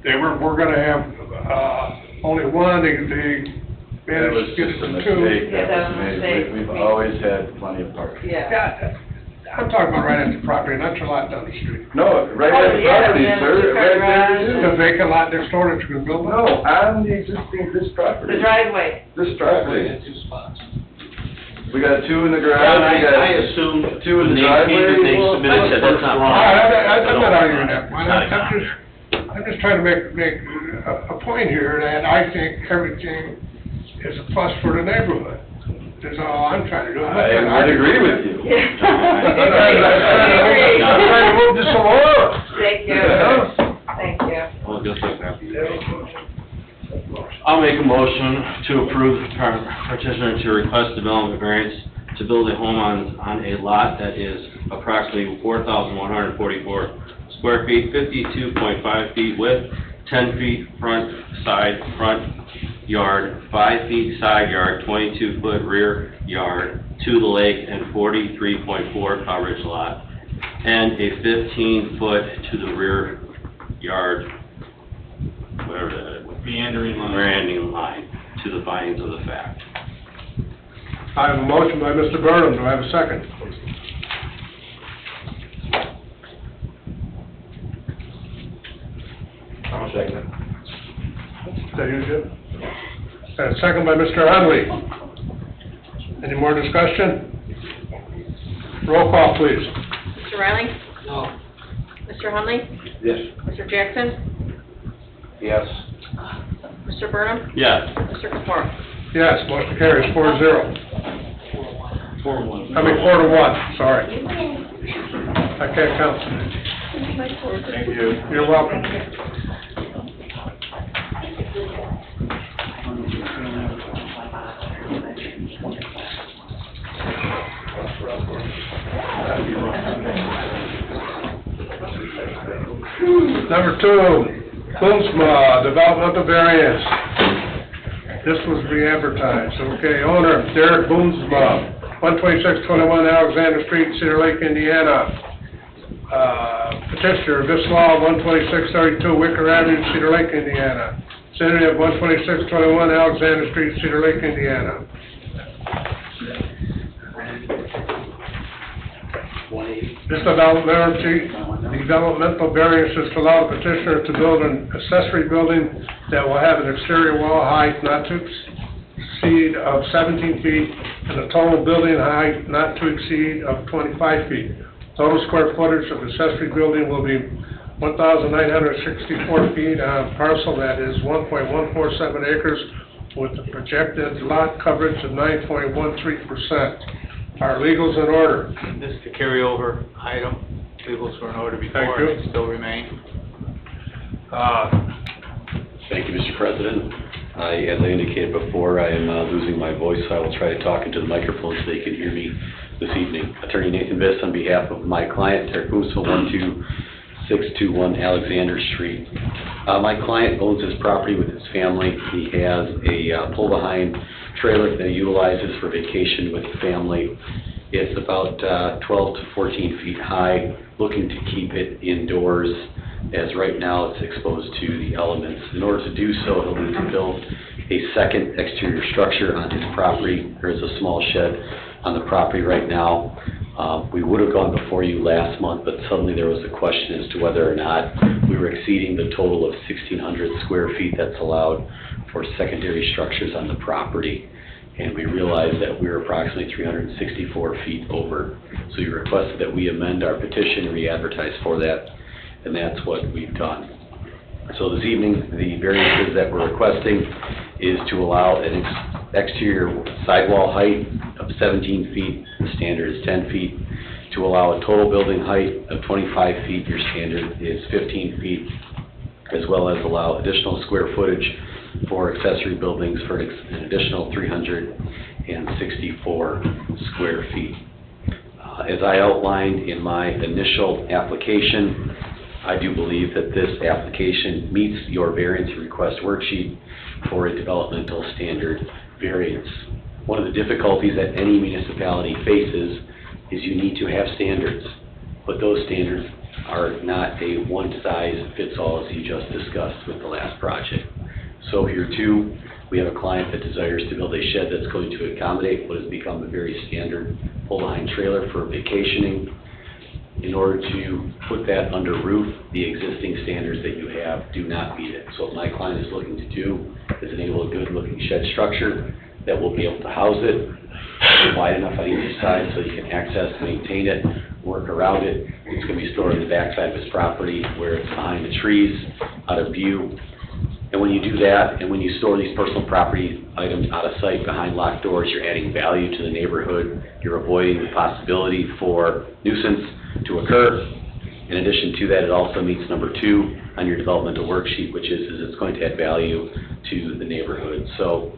We're gonna have, only one, they That was managed to get it just a to two. mistake, Yeah, that that was was a made. mistake. We've always had plenty of parking. Yeah. Yeah, I'm talking about right at the property, not your lot down the street. No, right Oh, at the yeah, property, yeah, sir, two-car right garage. there. The vacant lot next door that you can build on? No, on the existing, this property. The driveway. This We driveway. had 2 spots. We got two in the garage, Yeah, we got. I assumed two in the they came driveway. that they Well, submitted to that's the not wrong. I'm not arguing that point. It's not a I'm just trying to make a point here that I think everything is a plus for the neighborhood. That's all I'm trying to do. I'm not trying to I would argue. agree with you. I'm trying to move this along. Thank you. Yeah. Thank you. Well, just like that. I'll make a motion to approve the petitioner to request development variance to build a home on a lot that is approximately 4,144 square feet, 52.5 feet width, 10 feet front yard, 5 feet side yard, 22-foot rear yard to the lake, and 43.4 coverage lot, and a 15-foot to the rear yard, whatever that is. Meandering line. Meandering line to the findings of the fact. I have a motion by Mr. Burnham. Do I have a second? I'll second it. Is that you, Jim? And a second by Mr. Hunley. Any more discussion? Roll call, please. Mr. Riley? No. Mr. Hunley? Yes. Mr. Jackson? Yes. Mr. Burnham? Yes. Mr. Kapora? Yes, motion carries 4-0. 4-1. I mean, 4-1, sorry. I can't count. Thank you. You're welcome. Number 2, Koonsma, developmental variance. This was re-advertised. Okay, owner Derek Boonsma, 12621 Alexander Street, Cedar Lake, Indiana. Petitioner Visslaw, 12632 Wicker Avenue, Cedar Lake, Indiana. Vicinity of 12621 Alexander Street, Cedar Lake, Indiana. This developmental variance is to allow the petitioner to build an accessory building that will have an exterior wall height not to exceed of 17 feet and a total building height not to exceed of 25 feet. Total square footage of the accessory building will be 1,964 feet on a parcel that is 1.147 acres with a projected lot coverage of 9.13%. Our legal's in order. This is the carryover item, legals were in order Thank before, you. and they still remain. Thank you, Mr. President. As I indicated before, I am losing my voice, so I will try to talk into the microphone so they can hear me this evening. Attorney Nathan Viss on behalf of my client, Derek Boomsma, 12621 Alexander Street. My client owns this property with his family. He has a pull-behind trailer that he utilizes for vacation with the family. It's about 12 to 14 feet high, looking to keep it indoors, as right now it's exposed to the elements. In order to do so, he'll need to build a second exterior structure on his property. There is a small shed on the property right now. We would have gone before you last month, but suddenly there was a question as to whether or not we were exceeding the total of 1,600 square feet that's allowed for secondary structures on the property. And we realized that we were approximately 364 feet over. So you requested that we amend our petition and re-advertise for that, and that's what we've done. So this evening, the variances that we're requesting is to allow an exterior sidewall height of 17 feet, the standard is 10 feet, to allow a total building height of 25 feet, your standard is 15 feet, as well as allow additional square footage for accessory buildings for an additional 364 square feet. As I outlined in my initial application, I do believe that this application meets your variance request worksheet for a developmental standard variance. One of the difficulties that any municipality faces is you need to have standards, but those standards are not a one-size-fits-all as you just discussed with the last project. So here too, we have a client that desires to build a shed that's going to accommodate what has become a very standard pull-behind trailer for vacationing. In order to put that under roof, the existing standards that you have do not meet it. So what my client is looking to do is enable a good-looking shed structure that will be able to house it, wide enough on each side so you can access, maintain it, work around it. It's going to be stored on the backside of his property where it's behind the trees, out of view. And when you do that, and when you store these personal property items out of sight behind locked doors, you're adding value to the neighborhood. You're avoiding the possibility for nuisance to occur. In addition to that, it also meets number 2 on your developmental worksheet, which is it's going to add value to the neighborhood. So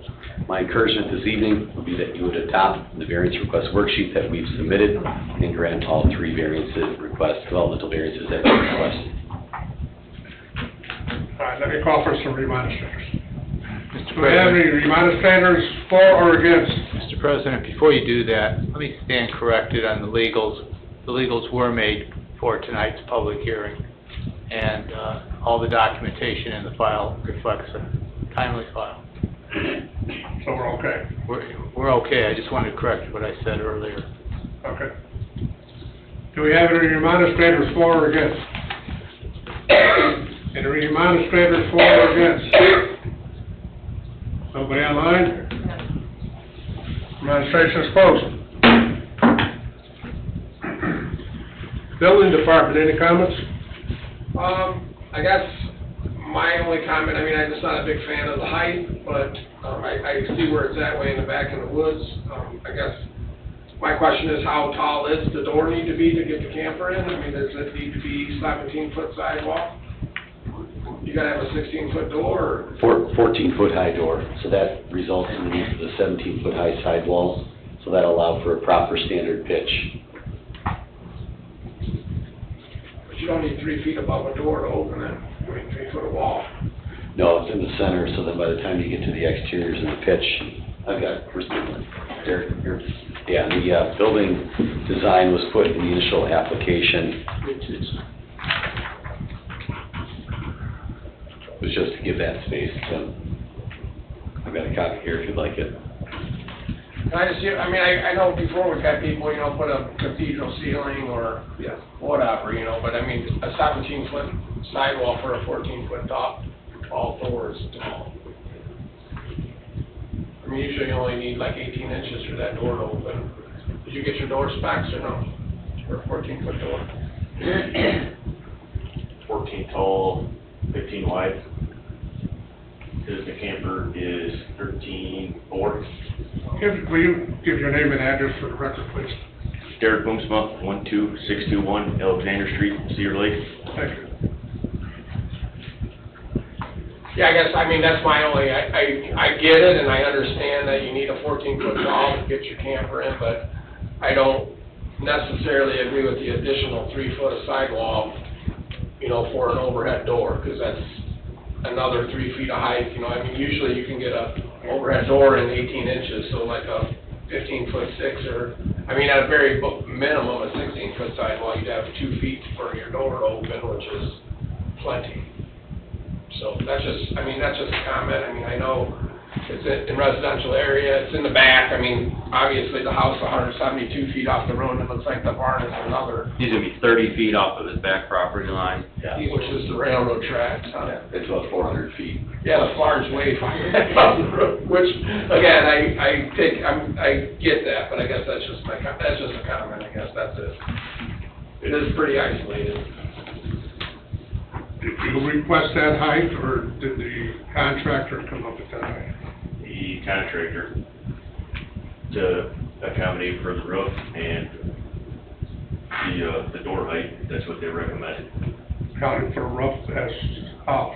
my encouragement this evening would be that you would adopt the variance request worksheet that we've submitted and grant all 3 developmental variances that we requested. All right, let me call for some remonstrators. Mr. Do we have any remonstrators for or against? Mr. President, before you do that, let me stand corrected on the legals. The legals were made for tonight's public hearing, and all the documentation in the file reflects a timely file. So we're okay? We're okay. I just wanted to correct what I said earlier. Okay. Do we have any remonstrators for or against? Any remonstrators for or against? Nobody online? Remonstration is closed. Building Department, any comments? I guess my only comment, I mean, I'm just not a big fan of the height, but I see where it's that way in the back in the woods. I guess my question is, how tall is the door need to be to get the camper in? I mean, does it need to be 17-foot sidewalk? You gotta have a 16-foot door, or? 14-foot high door, so that results in the need for the 17-foot high sidewalls, so that allow for a proper standard pitch. But you don't need 3 feet above a door to open it, I mean, 3 foot of wall. No, it's in the center, so then by the time you get to the exteriors and the pitch, yeah, the building design was put in the initial application. It was just to give that space to them. I've got a copy here if you'd like it. And I just, I mean, I know before we've had people, you know, put a cathedral ceiling or whatever, you know, but I mean, a 17-foot sidewall for a 14-foot tall door is tall. I mean, usually you only need like 18 inches for that door to open. Did you get your door specs or no? For a 14-foot door? 14 tall, 15 wide. Because the camper is 13.4. Will you give your name and address for the record, please? Derek Boomsma, 12621 Alexander Street, Cedar Lake. Thank you. Yeah, I guess, I mean, that's my only, I get it, and I understand that you need a 14-foot wall to get your camper in, but I don't necessarily agree with the additional 3 foot of sidewall, you know, for an overhead door, because that's another 3 feet of height, you know, I mean, usually you can get a overhead door in 18 inches, so like a 15-foot six, or, I mean, at a very minimum, a 16-foot sidewall, you'd have 2 feet for your door to open, which is plenty. So that's just, I mean, that's just a comment. I mean, I know it's in residential area, it's in the back. I mean, obviously the house is 172 feet off the road, and it looks like the barn is another, He's gonna be 30 feet off of his back property line. which is the railroad tracks, huh? It's about 400 feet. Yeah, the barn's way off the road, which, again, I get that, but I guess that's just a comment, I guess, that's it. It is pretty isolated. Did you request that height, or did the contractor come up with that height? The contractor to accommodate for the roof and the door height, that's what they recommended. Accounting for the roof as,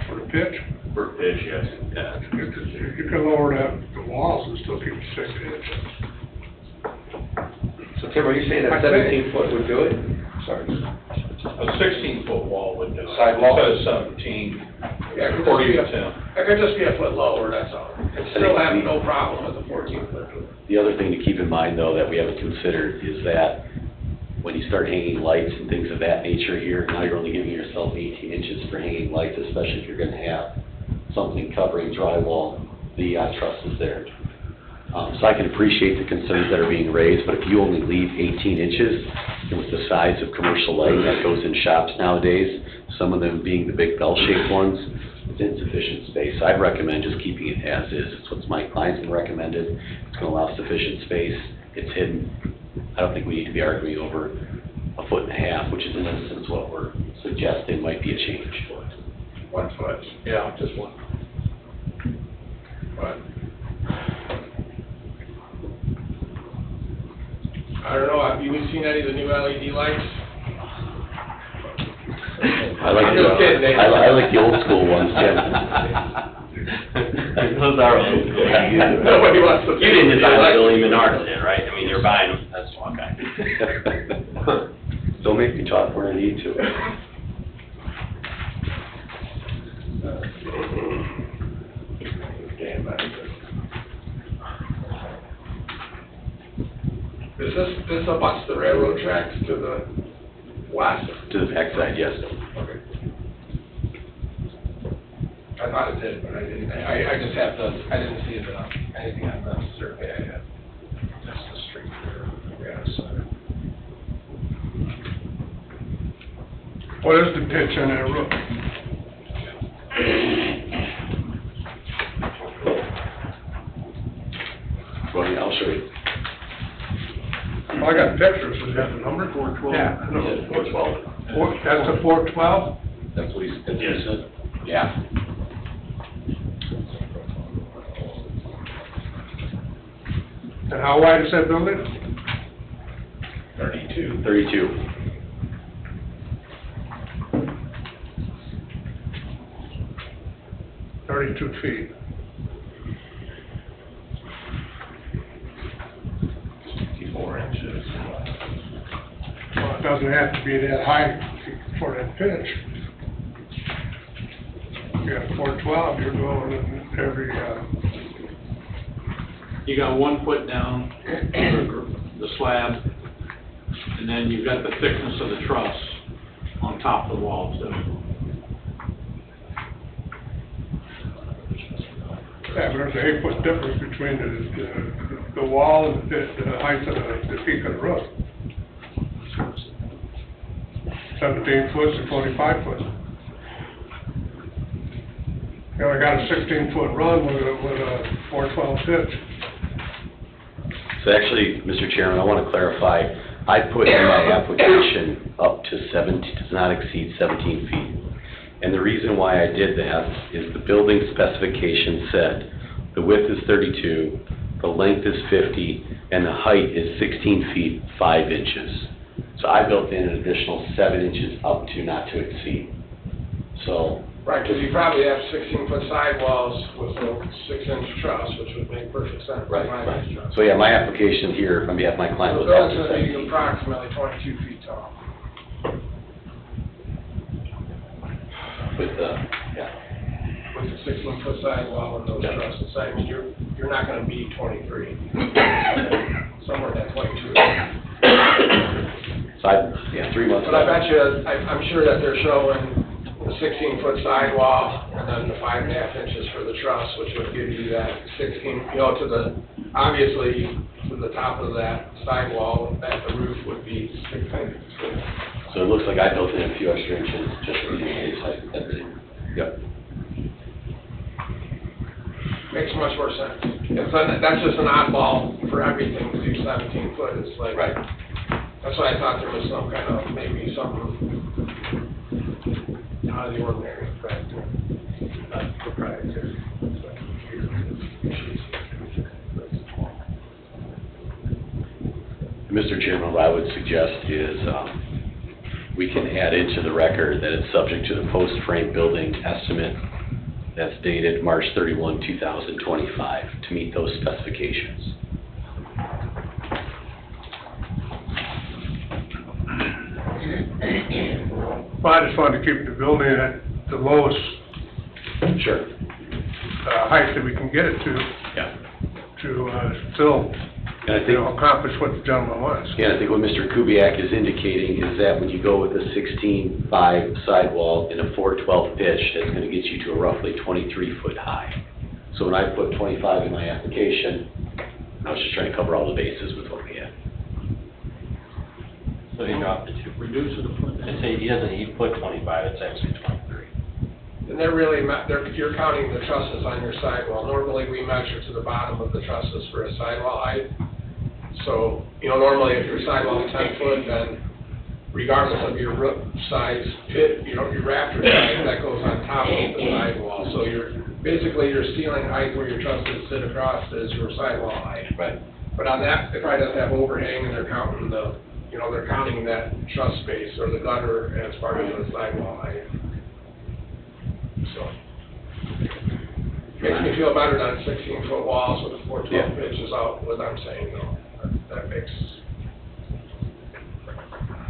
for the pitch? For pitch, yes. Yeah. You can lower the walls and still keep it 6 inches. So Tim, are you saying that 17 foot would do it? Sorry. A 16-foot wall would do it. Sidewall? Instead of 17, Yeah, it could just according be to a- Tim. It could just be a foot lower, that's all. And still have no problem with the 14-foot door. The other thing to keep in mind, though, that we haven't considered is that when you start hanging lights and things of that nature here, now you're only giving yourself 18 inches for hanging lights, especially if you're gonna have something covering drywall, the truss is there. So I can appreciate the concerns that are being raised, but if you only leave 18 inches, and with the size of commercial lighting that goes in shops nowadays, some of them being the big bell-shaped ones, it's insufficient space. I'd recommend just keeping it as is. It's what my clients have recommended. It's gonna allow sufficient space. It's hidden. I don't think we need to be arguing over 1.5 feet, which is in essence what we're suggesting might be a change. 1 foot. Yeah, just one. But I don't know, have you seen any of the new LED lights? I like I'm just kidding, Dave. I like the old school ones, Tim. Those are old school. Nobody wants to. You didn't design the building, Menards did, right? I mean, you're buying them, that's okay. Don't make me talk where I need to. Is this abuts the railroad tracks to the west? To the backside, yes. Okay. I thought it did, but I didn't, I just have I didn't see it enough, anything on the survey I had. That's the street there, yeah, so. What is the pitch on that roof? Well, I'll show you. Well, I got pictures, is that the number? 412. Yeah, I know. 412. That's a 412? That's what he said? Yeah. And how wide is that building? 32. 32. Feet. Well, it doesn't have to be that high for that pitch. You got 412, you're going in every, You got 1 foot down, the slab, and then you've got the thickness of the truss on top of the wall, so. yeah, but there's an 8-foot difference between the wall and the height of the peak of the roof. 17 foot to 25 foot. You only got a 16-foot run with a 412 pitch. So actually, Mr. Chairman, I want to clarify, I put in my application up to 17, does not exceed 17 feet. And the reason why I did that is the building specification said the width is 32, the length is 50, and the height is 16 feet, 5 inches. So I built in an additional 7 inches up to not to exceed. So Right, because you probably have 16-foot sidewalls with a 6-inch truss, which would make perfect sense. Right, 5-inch truss. So yeah, my application here, on behalf of my client, So was the up building's to going to 17. be approximately 22 feet tall. With, yeah. With the 16-foot sidewall and those Yeah. trusses. I mean, you're not going to be 23. Somewhere in that 22. So yeah, 3 months. But I bet you, I'm sure that they're showing the 16-foot sidewall and then the 5.5 inches for the truss, which would give you that 16, obviously, to the top of that sidewall, at the roof would be 6 inches. So it looks like I built in a few extra inches just for the site. Yep. Makes much more sense. That's just an oddball for everything to do 17 foot. It's like, Right. That's why I thought there was some kind of, maybe something out of the ordinary. Proprietary. Mr. Chairman, what I would suggest is we can add into the record that it's subject to the post-frame building estimate that's dated March 31, 2025, to meet those specifications. Well, I just wanted to keep the building at the lowest Sure. height that we can get it to Yeah. still, And I think, accomplish what the gentleman wants. yeah, I think what Mr. Kubiak is indicating is that when you go with a 16.5 sidewall and a 412 pitch, that's going to get you to a roughly 23-foot high. So when I put 25 in my application, I was just trying to cover all the bases with what we had. So he dropped it to, Reduce it a foot. I say he put 25, it's actually 23. And you're counting the trusses on your sidewall. Normally, we measure to the bottom of the trusses for a sidewall height. So, normally if your sidewall's 10 foot, then regardless of your roof size pit, your rafter size, that goes on top of the sidewall. So basically your ceiling height where your trusses sit across is your sidewall height. Right. But on that, it probably doesn't have overhang, and they're counting they're counting that truss space or the gutter as part of the sidewall height. So, makes me feel better than 16-foot walls with 412 pitches out, what I'm saying, though. That makes,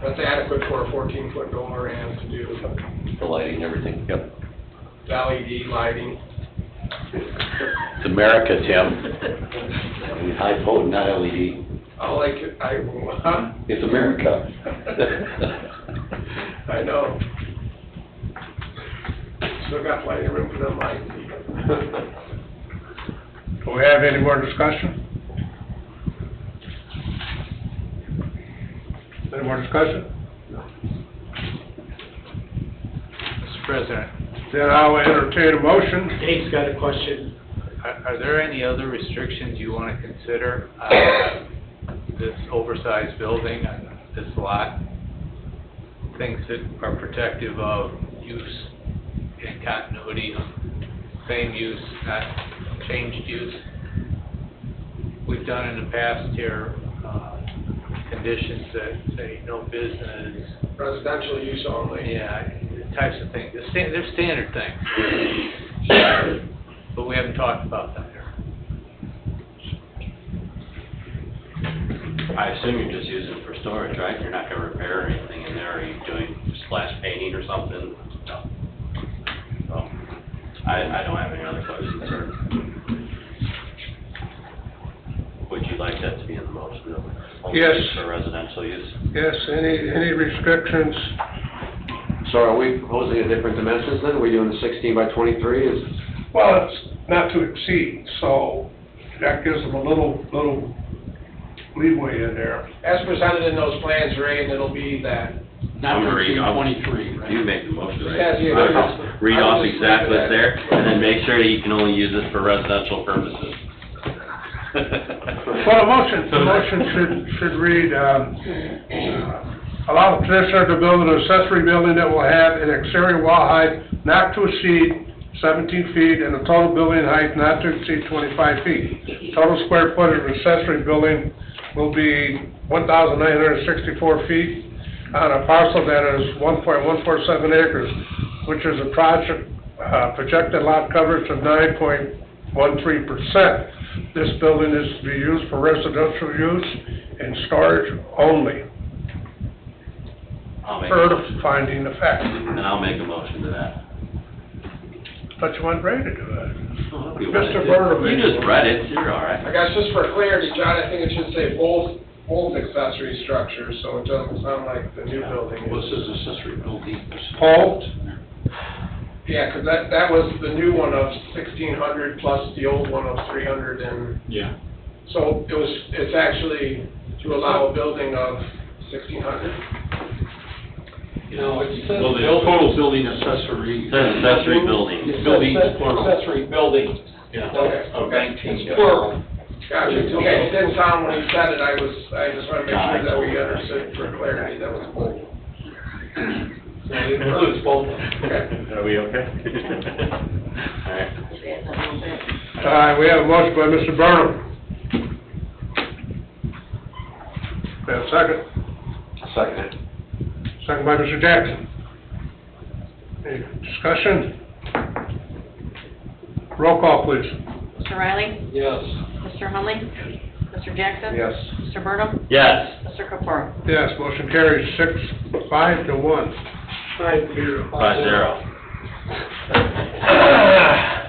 that's adequate for a 14-foot door and to do The lighting and everything, yep. LED lighting. It's America, Tim. I mean, high potent, not LED. Huh? It's America. I know. Still got plenty of room for them lights. Do we have any more discussion? Any more discussion? Mr. President, Then I'll entertain a motion. Dave's got a question. are there any other restrictions you want to consider on this oversized building on this lot? Things that are protective of use and continuity, same use, not changed use? We've done in the past here, conditions that say no business. Residential use only. Yeah, types of things. They're standard things. But we haven't talked about that here. I assume you're just using it for storage, right? You're not gonna repair anything in there, are you doing splash painting or something? No. So, I don't have any other questions, sir. Would you like that to be in the motion? Only Yes. For residential use? Yes, any restrictions? So are we proposing a different dimensions then? Are we doing the 16 by 23? Well, it's not to exceed, so that gives them a little leeway in there. As presented in those plans, Ray, and it'll be that. Not I'm reading off- 23, right? You make the motion, Just right? has the- I'll read off I'll just exactly leave it what's there, and then make sure that you can only use this for residential purposes. Well, the motion should read, allow the petitioner to build an accessory building that will have an exterior wall height not to exceed 17 feet and a total building height not to exceed 25 feet. Total square footage of accessory building will be 1,964 feet on a parcel that is 1.147 acres, which is projected lot coverage of 9.13%. This building is to be used for residential use and storage only. I'll make a Per the motion. finding of fact. And I'll make a motion to that. But you want Ray to do that. You Mr. Burnham. You just read it, you're all right. I guess just for clarity, John, I think it should say both accessory structures, so it doesn't sound like the new building Well, is. it says accessory building. Paul? Yeah, 'cause that was the new one of 1,600 plus the old one of 300 and, Yeah. so it's actually to allow a building of 1,600? You know, it says. Well, the total building accessory. It says accessory building. It says Buildings, plural. accessory building. Yeah. Okay, Of okay. 19. It's plural. Gotcha, okay, it didn't sound when you said it, I just wanna make sure that we understood for clarity, that was both. So it includes both of them. Okay. Are we okay? All right. All right, we have a motion by Mr. Burnham. We have a second. Second it. Second by Mr. Jackson. Any discussion? Roll call, please. Mr. Riley? Yes. Mr. Hunley? Mr. Jackson? Yes. Mr. Burnham? Yes. Mr. Kapur? Yes, motion carries 5-1. 5-0. 5-0.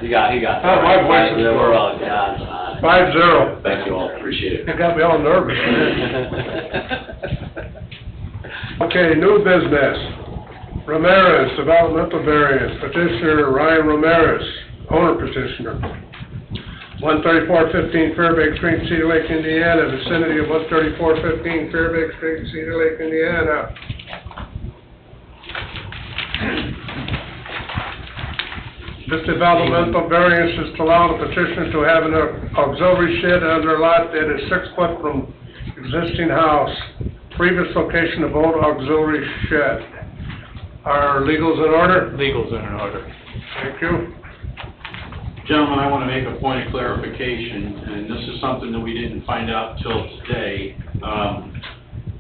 He got that Oh, my right. voice is- We're all God's on. 5-0. Thank you all, appreciate it. You got me all nervous. Okay, new business. Ramirez, developmental variance, petitioner Ryan Ramirez, owner petitioner. 13415 Fairbanks Street, Cedar Lake, Indiana, vicinity of 13415 Fairbanks Street, Cedar Lake, Indiana. This developmental variance is to allow the petitioner to have an auxiliary shed under lot that is 6 foot from existing house. Previous location of old auxiliary shed. Are legals in order? Legals are in order. Thank you. Gentlemen, I want to make a point of clarification, and this is something that we didn't find out till today.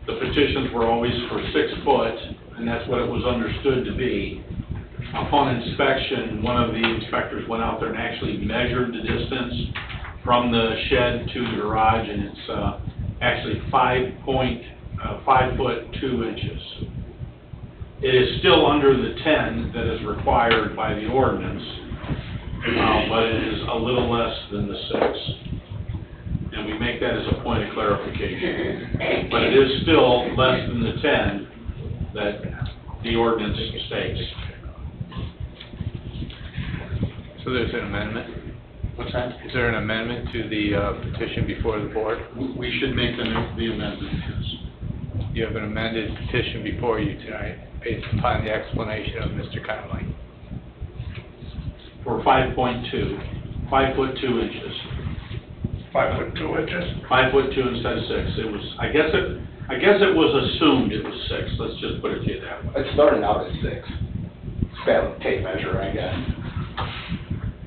The petitions were always for 6 foot, and that's what it was understood to be. Upon inspection, one of the inspectors went out there and actually measured the distance from the shed to the garage, and it's actually 5 foot 2 inches. It is still under the 10 that is required by the ordinance, but it is a little less than the 6. And we make that as a point of clarification. But it is still less than the 10 that the ordinance states. So there's an amendment? What's that? Is there an amendment to the petition before the board? We should make the amendment, yes. You have an amended petition before you tonight, based upon the explanation of Mr. Conley. For 5.2, 5 foot 2 inches. 5 foot 2 inches. 5 foot 2 instead of 6. It was, I guess it was assumed it was 6. Let's just put it to you that way. It started out at 6. Bad tape measure, I guess.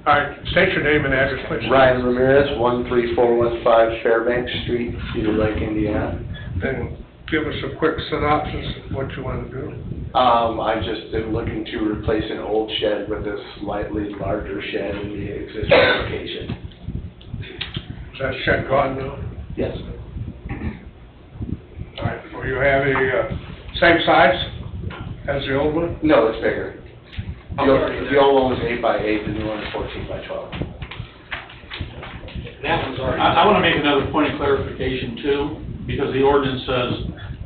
All right, state your name and address, please. Ryan Ramirez, 13415 Fairbanks Street, Cedar Lake, Indiana. And give us a quick synopsis of what you want to do. I just am looking to replace an old shed with a slightly larger shed in the existing location. Is that shed gone now? Yes. All right, will you have a same size as the old one? No, it's bigger. The old one was 8 by 8, the new one is 14 by 12. That one's already. I want to make another point of clarification too, because the ordinance says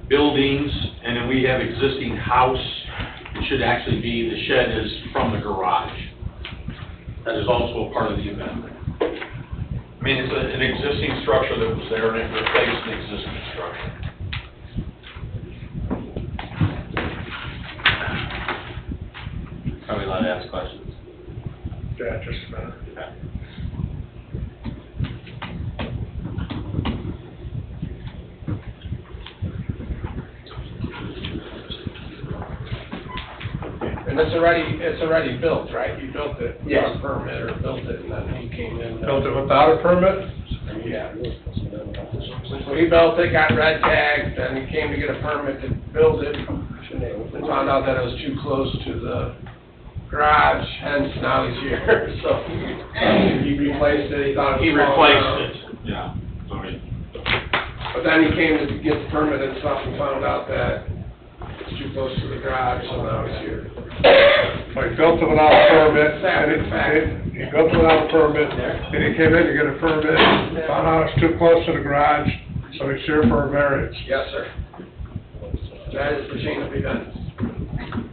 buildings, and then we have existing house. It should actually be the shed is from the garage. That is also a part of the amendment. I mean, it's an existing structure that was there, and it replaced an existing structure. Are we allowed to ask questions? Yeah, just a minute. And it's already built, right? You built it without a permit or built it and then he came in. Built it without a permit? Yeah. So he built it, got red tagged, then he came to get a permit to build it. And found out that it was too close to the garage, hence now he's here, so he replaced it, he thought it was He small replaced enough. it, yeah. So But then he came to get the permit and stuff and found out that it's too close to the garage, so now he's here. So he built it without a permit, Fact, and fact. he built it without a permit, and he came in to get a permit, found out it's too close to the garage, so he's here for a variance. Yes, sir. That is the chain of events.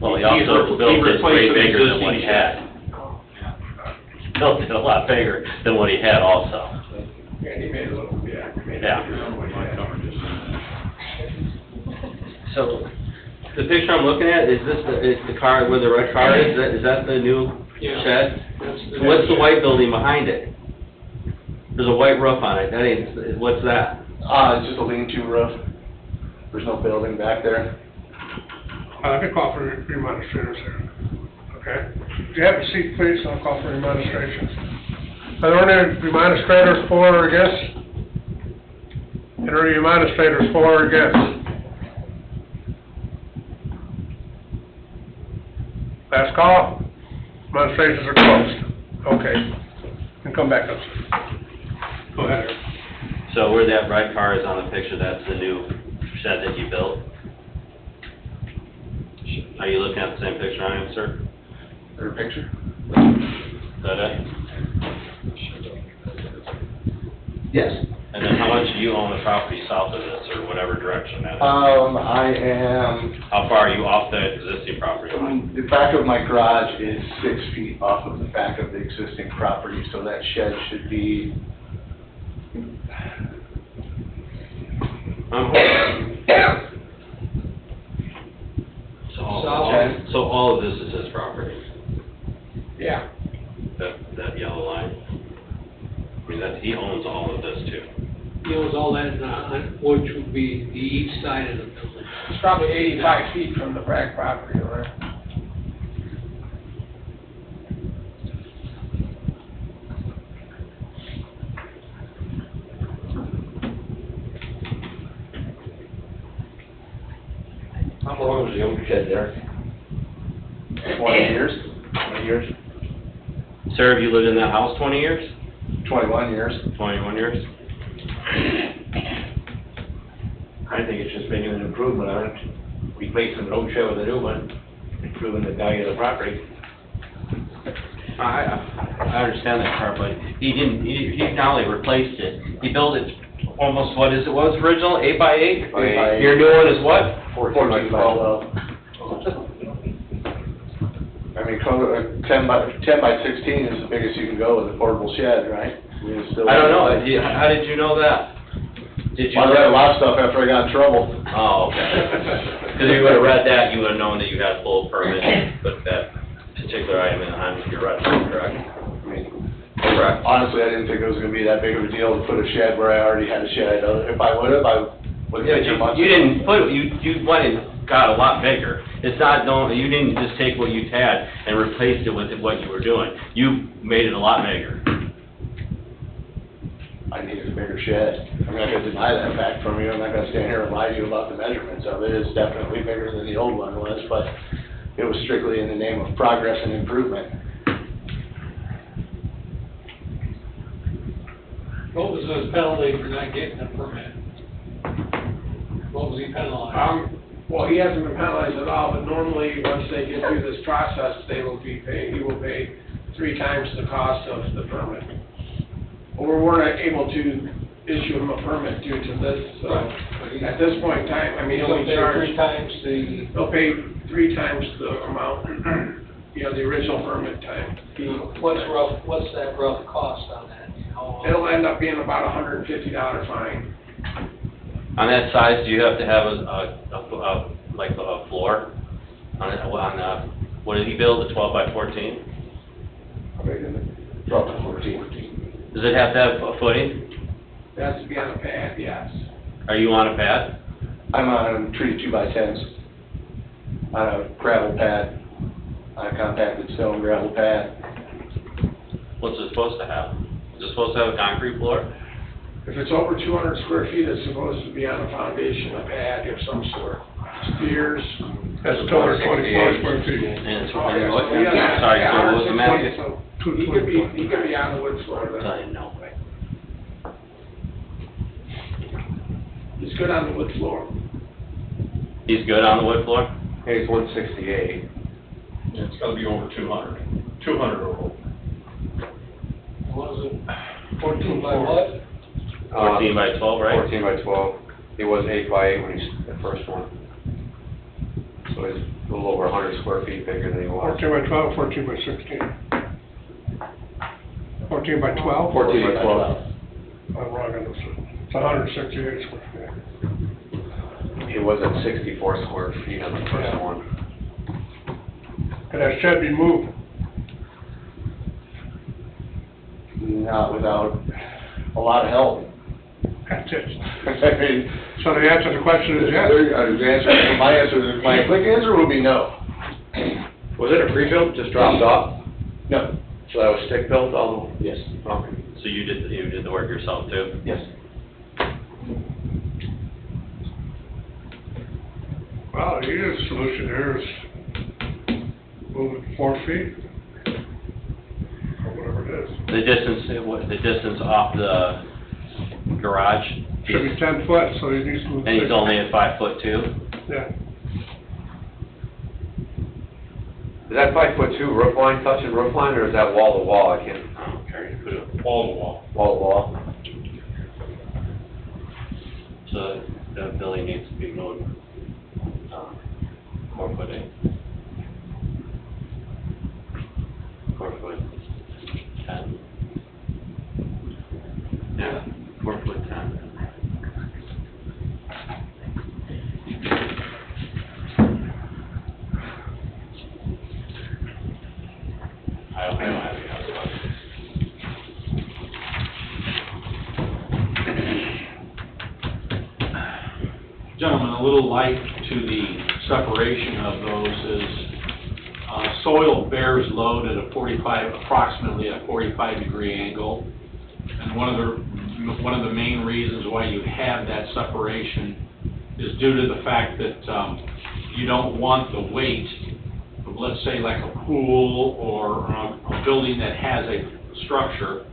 Well, he also built it way replaced an bigger than what he existing had. Built it a lot bigger than what he had also. And he made a little, yeah. he made it Yeah. bigger than what he had. So, the picture I'm looking at, is the car, where the red car is that the new Yeah. shed? That's So what's the white building behind it? There's a white roof on it, that ain't, what's that? It's just a lean-to roof. There's no building back there. Let me call for remonstrators here, okay? Do you have a seat, please? I'll call for remonstrations. Are there any remonstrators for or against? Any remonstrators for or against? Last call? Demonstrations are closed. Okay. You can come back up, sir. Go ahead. So where that red car is on the picture, that's the new shed that you built? Are you looking at the same picture I am, sir? Their picture? Is that it? Yes. And then how much do you own the property south of this, or whatever direction that is? I am, How far are you off the existing property line? the back of my garage is 6 feet off of the back of the existing property, so that shed should be, So all of this is his property, Yeah. that yellow line? I mean, he owns all of this too. He owns all that, which would be the east side of the building. It's probably 85 feet from the Bragg property line. How long was the old shed there? 20 years. 20 years. Sir, have you lived in that house 20 years? 21 years. 21 years? I think it's just making an improvement on it, replacing the old shed with a new one, improving the value of the property. I understand that part, but he not only replaced it, he built it almost, what was original, 8 by 8? 8 by 8. Your new one is what? 14 by 12. I mean, 10 by 16 is the biggest you can go with a portable shed, right? I mean, it's still. I don't know, how did you know that? Did you? I read a lot of stuff after I got in trouble. Oh, okay. Because if you would have read that, you would have known that you had a full permit to put that particular item on your resume, correct? I mean, Correct. honestly, I didn't think it was gonna be that big of a deal to put a shed where I already had a shed. If I would've, I would've Yeah, taken a bunch. you didn't put, you went and got a lot bigger. It's not, you didn't just take what you had and replaced it with what you were doing. You made it a lot bigger. I needed a bigger shed. I'm not gonna deny that fact from you. I'm not gonna stand here and lie to you about the measurements of it. It's definitely bigger than the old one was, but it was strictly in the name of progress and improvement. What was his penalty for not getting a permit? What was he penalized? Well, he hasn't been penalized at all, but normally, once they get through this process, he will pay 3 times the cost of the permit. But we weren't able to issue him a permit due to this, so at this point in time, I mean, He'll he'll pay charge. 3 times the, They'll pay 3 times the amount, the original permit time. what's that rough cost on that? It'll end up being about a $150 fine. On that size, do you have to have a floor? What did he build, a 12 by 14? 12 to 14. Does it have to have a footing? It has to be on a pad, yes. Are you on a pad? I'm on treated 2 by 10s on a gravel pad, on a compacted stone gravel pad. What's it supposed to have? Is it supposed to have a concrete floor? If it's over 200 square feet, it's supposed to be on a foundation, a pad of some sort. Steers, That's 224 square feet. And it's, sorry, so what was the math? He could be on the wood floor then. I didn't know. He's good on the wood floor. He's good on the wood floor? Hey, it's 168. It's gotta be over 200. 200 or over. What is it, 14 by what? 14 by 12, right? 14 by 12. He was 8 by 8 when he's the first one. So he's a little over 100 square feet bigger than he was. 14 by 12, 14 by 16. 14 by 12? 14 by 12. I'm wrong on this. It's 168 square feet. He was at 64 square feet on the first one. And that shed be moved? Not without a lot of help. That's it. I mean, So the answer to the question is yes? My quick answer would be no. Was it a pre-built, just dropped off? No. So that was stick-built all? Yes. Okay. So you did the work yourself too? Yes. Well, the easiest solution here is move it 4 feet, or whatever it is. The distance off the garage? Should be 10 foot, so he needs to move. And he's 6. only at 5'2"? Yeah. Is that 5'2" roof line touching roof line, or is that wall to wall? I can't. Okay, put it Wall to wall. Wall to wall. So the building needs to be moved 4 foot 8. 4 foot 10. Yeah, 4 foot 10. I don't have any other questions. Gentlemen, a little light to the separation of those is, soil bears load at approximately a 45-degree angle. And one of the main reasons why you have that separation is due to the fact that, you don't want the weight of, let's say, like a pool or a building that has a structure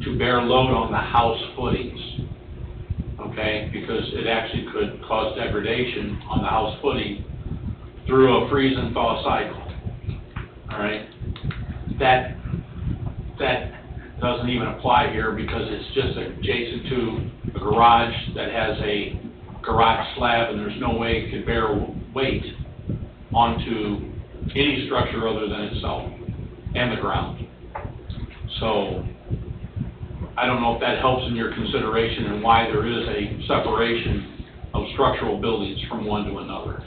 to bear load on the house footings. Okay, because it actually could cause degradation on the house footing through a freeze and thaw cycle. All right, that doesn't even apply here because it's just adjacent to a garage that has a garage slab, and there's no way it could bear weight onto any structure other than itself and the ground. So I don't know if that helps in your consideration and why there is a separation of structural buildings from one to another.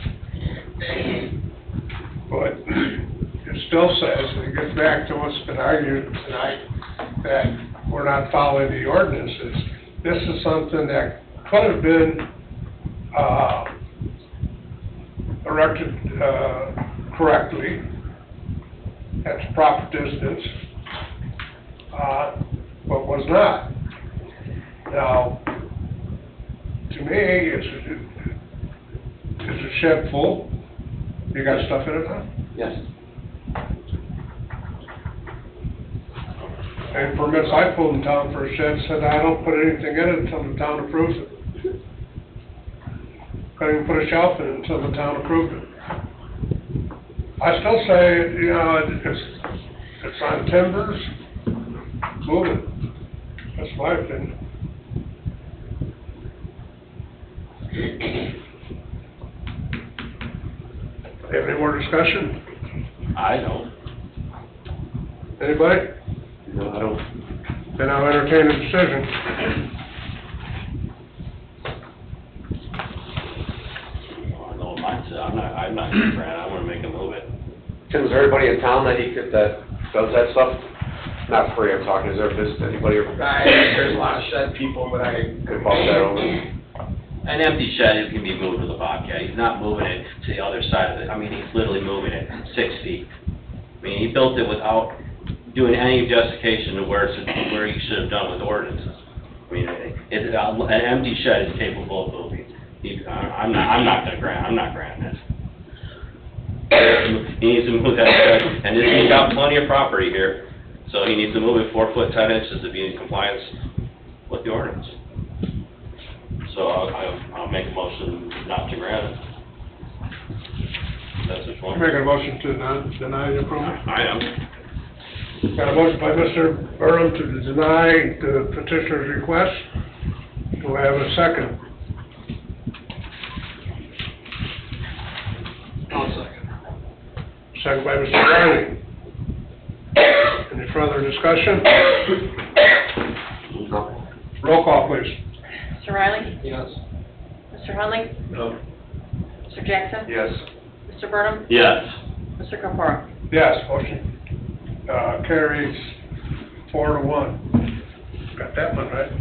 But it still says, and it gets back to what's been argued tonight, that we're not following the ordinances. This is something that could have been erected correctly at the proper distance, but was not. Now, to me, is a shed full? You got stuff in it, huh? Yes. And permits I pulled in town for a shed said I don't put anything in it until the town approves it. Couldn't even put a shelf in it until the town approved it. I still say, you know, it's on timbers, move it. That's my opinion. Have any more discussion? I don't. Anybody? No, I don't. Then I'll entertain a decision. I know mine said, I'm not gonna grant, I wanna make a move it. Tim, is there anybody in town that does that stuff? Not free, I'm talking, is there anybody? There's a lot of shed people, but I Could bump that over. An empty shed, it can be moved with a bobcat, he's not moving it to the other side of it, I mean, he's literally moving it 6 feet. I mean, he built it without doing any justification to where he should have done with ordinances. I mean, an empty shed is capable of moving. I'm not granting this. He needs to move that shed, and he's got plenty of property here, so he needs to move it 4 foot 10 inches to be in compliance with the ordinance. So I'll make a motion not to grant it. That's what you want. Making a motion to deny the approval? I am. Got a motion by Mr. Burnham to deny the petitioner's request. Do I have a second? I'll second. Second by Mr. Riley. Any further discussion? Roll call, please. Mr. Riley? Yes. Mr. Hunley? No. Mr. Jackson? Yes. Mr. Burnham? Yes. Mr. Campora? Yes, motion carries 4-1. Got that one right.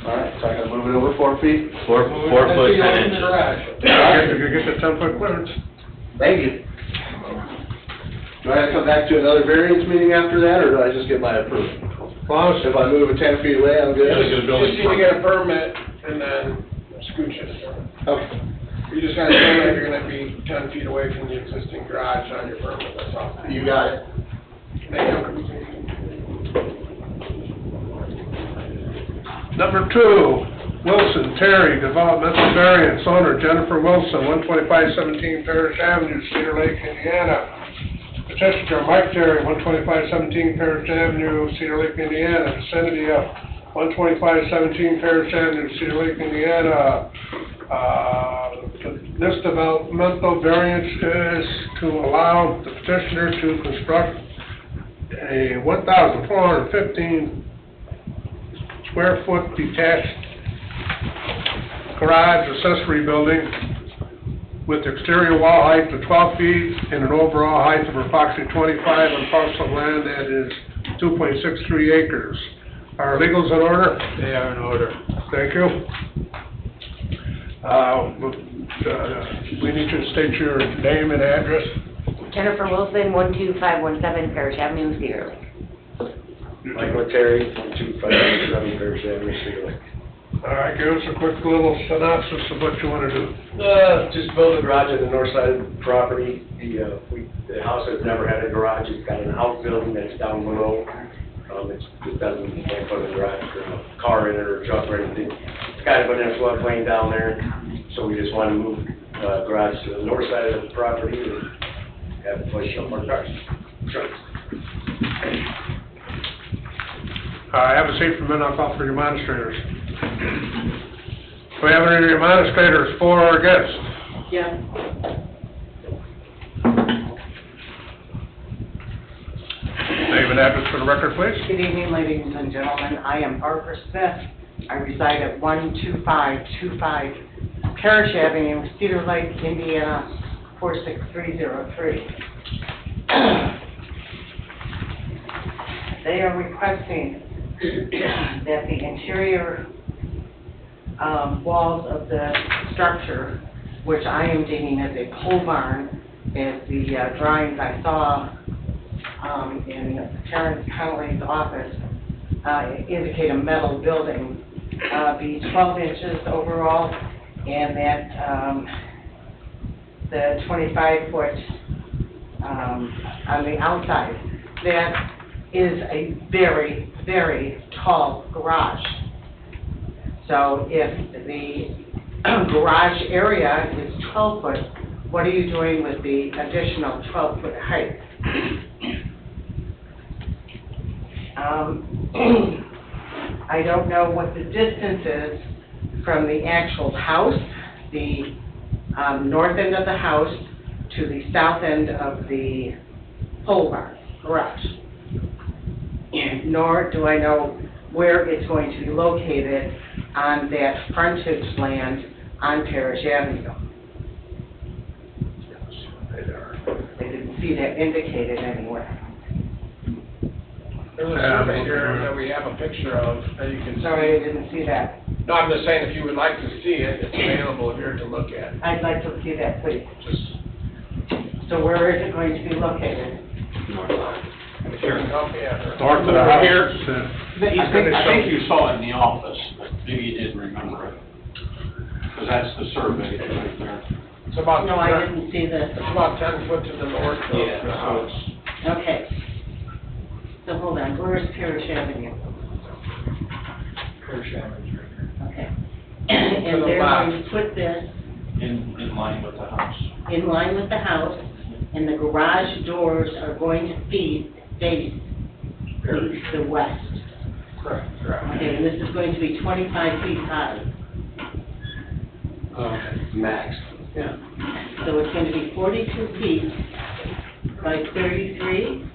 All right, so I gotta move it over 4 feet? 4 foot 10 inches. You get the 10-foot clearance. Thank you. Do I have to come back to another variance meeting after that, or do I just get my approval? If I move it 10 feet away, I'm good? Just need to get a permit and then scooch it. Okay. You just gotta show that you're gonna be 10 feet away from the existing garage on your permit, that's all. You got it. Number 2, Wilson Terry, developmental variance, owner Jennifer Wilson, 12517 Parish Avenue, Cedar Lake, Indiana. Petitioner Mike Terry, 12517 Parish Avenue, Cedar Lake, Indiana, vicinity of 12517 Parish Avenue, Cedar Lake, Indiana. This developmental variance is to allow the petitioner to construct a 1,415 square foot detached garage accessory building with exterior wall height of 12 feet and an overall height of approximately 25 on parcel of land that is 2.63 acres. Are legals in order? They are in order. Thank you. We need you to state your name and address. Jennifer Wilson, 12517 Parish Avenue, Cedar Lake. Michael Terry, 12517 Parish Avenue, Cedar Lake. All right, give us a quick little synopsis of what you want to do. Just build a garage on the north side of the property. The house has never had a garage. It's got an outbuilding that's down below. It can't put a garage for a car in it or a truck or anything. It's kind of in a floodplain down there, so we just want to move garage to the north side of the property and have a place to put more cars, trucks. Have a seat for a minute, I'll call for your administrators. Do we have any administrators for or against? Yes. Name and address for the record, please. Good evening, ladies and gentlemen. I am Barbara Smith. I reside at 12525 Parish Avenue, Cedar Lake, Indiana, 46303. They are requesting that the interior walls of the structure, which I am deeming as a pole barn, as the drawings I saw in Terrence Connolly's office indicate a metal building, be 12 inches overall, and that the 25-foot on the outside. That is a very, very tall garage. So if the garage area is 12 foot, what are you doing with the additional 12-foot height? I don't know what the distance is from the actual house, the north end of the house, to the south end of the pole barn garage. Nor do I know where it's going to be located on that frontage land on Parish Avenue. I didn't see that indicated anywhere. There's a survey here that we have a picture of that you can see. Sorry, I didn't see that. No, I'm just saying if you would like to see it, it's available here to look at. I'd like to see that, please. So where is it going to be located? North North of the house. Here, I think you saw it in the office, but maybe you didn't remember it. Because that's the survey right there. It's about. No, I didn't see this. It's about 10 foot to the north of the house. Okay. So hold on, where's Parish Avenue? Okay. And they're going to put this In line with the house. in line with the house, and the garage doors are going to face the west. Correct. Okay, and this is going to be 25 feet high. Max. Yeah. So it's going to be 42 feet by 33,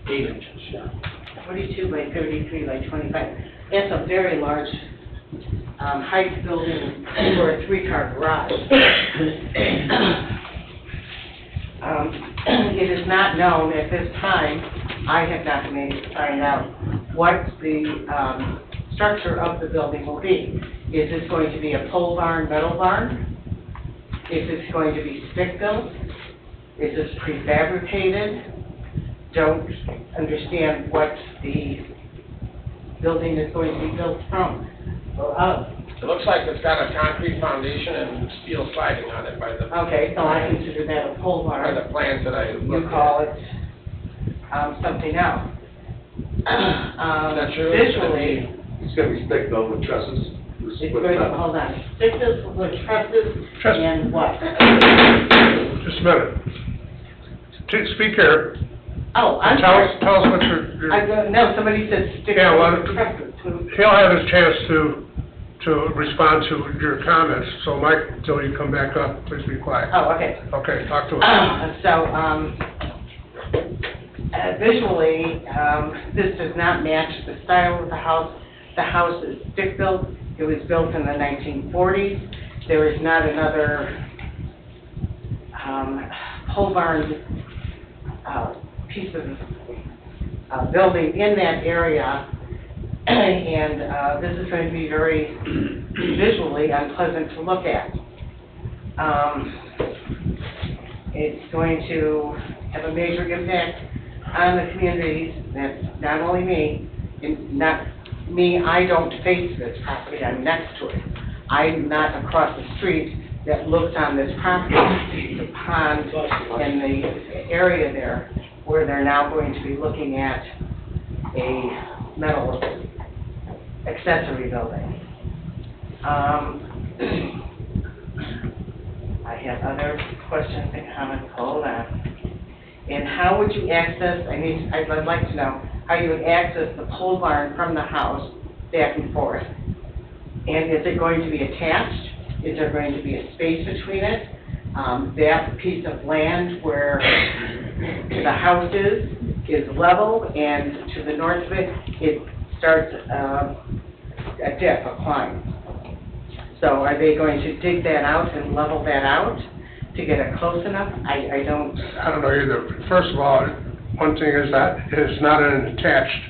8 inches, yeah. 42 by 33 by 25. That's a very large height building for a three-car garage. It is not known at this time, I have not been able to find out what the structure of the building will be. Is this going to be a pole barn, metal barn? Is this going to be stick-built? Is this prefabricated? Don't understand what the building is going to be built from or of. It looks like it's got a concrete foundation and steel siding on it by the. Okay, so I consider that a pole barn. By the plans that I looked You at. call it something else. Not sure. Visually, It's gonna be stick built with trusses. it's going to, hold on, stick-built with trusses and what? Just a minute. Speak here. Oh, I'm Tell sorry. us what your, I don't know, somebody said Yeah, well, stick-built with trusses. he'll have his chance to respond to your comments, so Mike, until you come back up, please be quiet. Oh, okay. Okay, talk to us. Visually, this does not match the style of the house. The house is stick-built. It was built in the 1940s. There is not another pole barn piece of building in that area. And this is going to be very visually unpleasant to look at. It's going to have a major impact on the communities. That's not only me, and not me, I don't face this property, I'm next to it. I'm not across the street that looks on this property, the pond and the area there, where they're now going to be looking at a metal accessory building. I have other questions and comments, hold on. And how would you access, I'd like to know how you would access the pole barn from the house back and forth. And is it going to be attached? Is there going to be a space between it? That piece of land where the house is level, and to the north of it, it starts a dip, a climb. So are they going to dig that out and level that out to get it close enough? I don't know either. First of all, one thing is that it's not an attached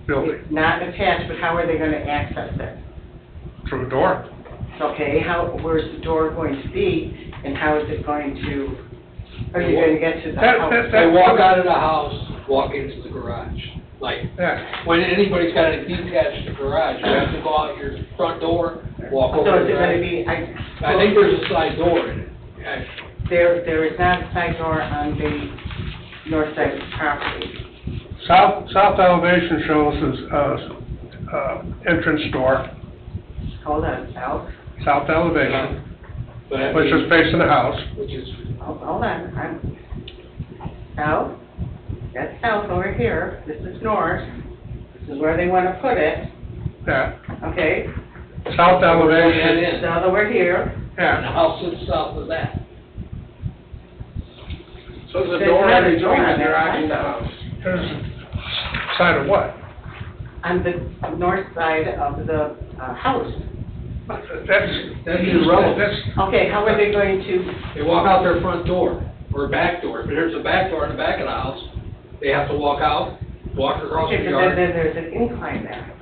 building. It's not attached, but how are they going to access it? Through a door. Okay, where's the door going to be, and how is it going to, are you going to get to the house? They walk out of the house, walk into the garage. Like, when anybody's got a detached garage, you have to go out your front door, walk over. So is it going to be, I think there's a side door in it. There is not a side door on the north side of the property. South elevation shows as entrance door. Hold on, south? South elevation, which is facing the house. Which is. Hold on, south, that's south over here, this is north, this is where they want to put it, Yeah. okay? South elevation. South over here. And the house sits south of that. So there's a door in between the garage and the house. Side of what? On the north side of the house. That's irrelevant. Okay, how are they going to? They walk out their front door, or back door. If there's a back door in the back of the house, they have to walk out, walk across Okay, the but yard. then there's an incline there.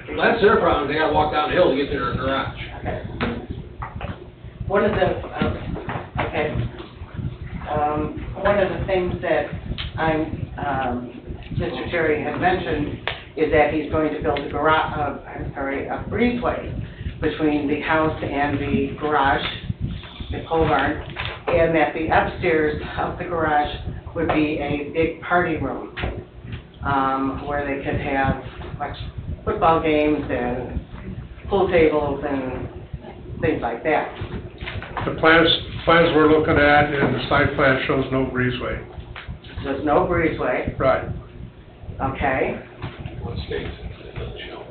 Well, that's their problem, they gotta walk down the hill to get to their garage. Okay. One of the, one of the things that Mr. Terry had mentioned is that he's going to build a garage, a breezeway between the house and the garage, the pole barn, and that the upstairs of the garage would be a big party room, where they could have like football games and pool tables and things like that. The plans we're looking at, and the site plan shows no breezeway. There's no breezeway, Right. okay? What states it doesn't show.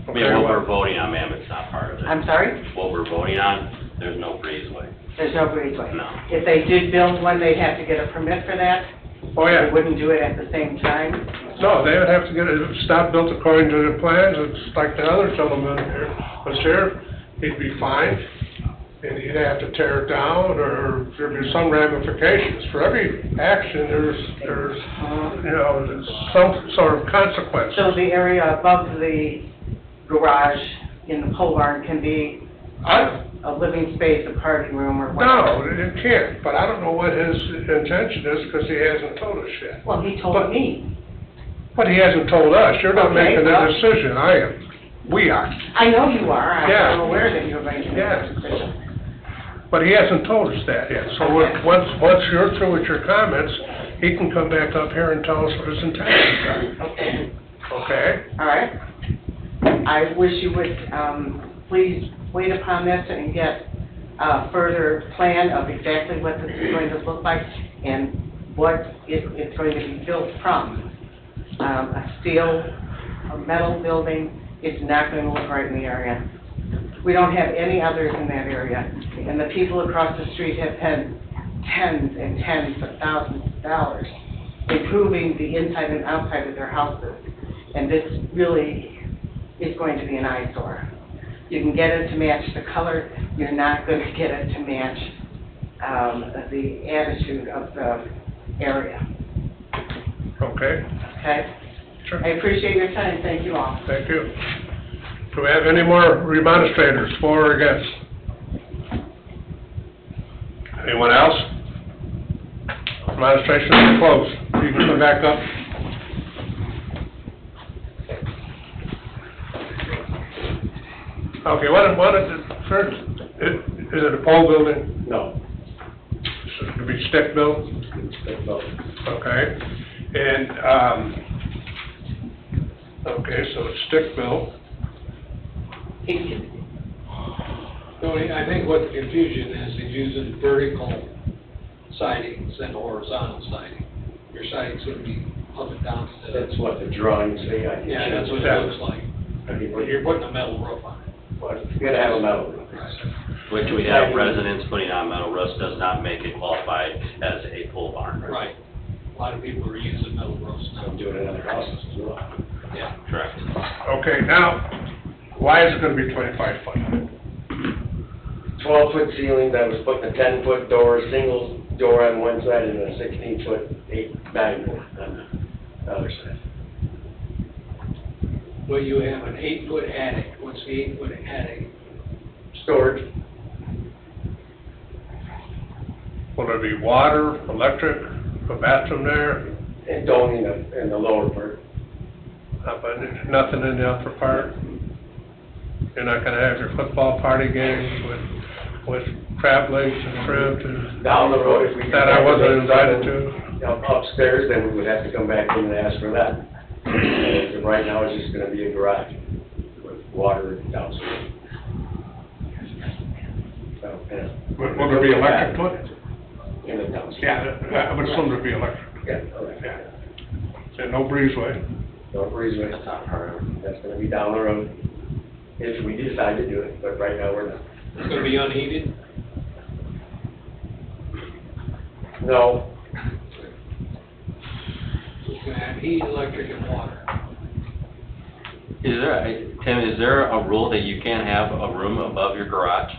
I mean, what we're voting on, ma'am, it's not part of it. I'm sorry? What we're voting on, there's no breezeway. There's no breezeway. No. If they did build one, they'd have to get a permit for that? Oh, yeah. They wouldn't do it at the same time? No, they would have to get it, stop built according to the plans, it's like the other gentleman here was here, he'd be fined, and he'd have to tear it down, or there'd be some ramifications. For every action, there's, you know, there's some sort of consequence. So the area above the garage in the pole barn can be a living space, a party room, or No, whatever? it can't, but I don't know what his intention is, because he hasn't told us yet. Well, he told me. But he hasn't told us, you're not Okay, making the well- decision, I am. We are. I know you are, Yeah. I'm aware that you're going to make Yeah. a decision. But he hasn't told us that yet, so Okay. once you're through with your comments, he can come back up here and tell us what his intentions are, Okay, okay? all right. I wish you would, please wait upon this and get a further plan of exactly what this is going to look like and what it's going to be built from. A steel, a metal building is not going to look right in the area. We don't have any others in that area, and the people across the street have had tens and tens of thousands of dollars improving the inside and outside of their houses, and this really is going to be an eyesore. You can get it to match the color, you're not going to get it to match the attitude of the area, Okay, okay? sure, I appreciate your time, thank you all. thank you. Do we have any more remonstrators, for or against? Anyone else? Remonstration is closed, you can come back up. Okay, what is it, first, is it a pole building? No, Should it be stick built? no. Okay, and, okay, so it's stick built. Tony, I think what the confusion is using vertical siding instead of horizontal siding. Your siding's gonna be up and down instead of. That's what the drawings say, I think. Yeah, that's what it looks like. I think, But you're putting a metal roof on it. but you gotta have a metal roof. Which we have residents putting on metal roofs does not make it qualified as a pole barn. Right. A lot of people are using metal roofs now. I'm doing it in other houses as well. Yeah. Correct. Okay, now, why is it gonna be 25 foot? 12-foot ceiling, I was putting a 10-foot door, single door on one side, and a 16-foot, 9 door on the other side. Well, you have an 8-foot attic. What's the 8-foot attic? Storage, Will there be water, electric, a bathroom there? and only in the lower part. But nothing in the upper part? You're not gonna have your football party games with crab legs and shrimp and... Down the road, if we... That I wasn't invited to? Upstairs, then we would have to come back in and ask for that. And right now, it's just gonna be a garage with water downstairs. So, yeah. Will there be electric to it? In the downstairs. Yeah, I would assume there'd be electric. Yeah, okay. Yeah. And no breezeway. No breezeway. That's not part of it. That's gonna be down the road, if we decide to do it, but right now, we're not. It's gonna be unheated? No, It's gonna have heat, electric, and water. Tim, is there a rule that you can't have a room above your garage?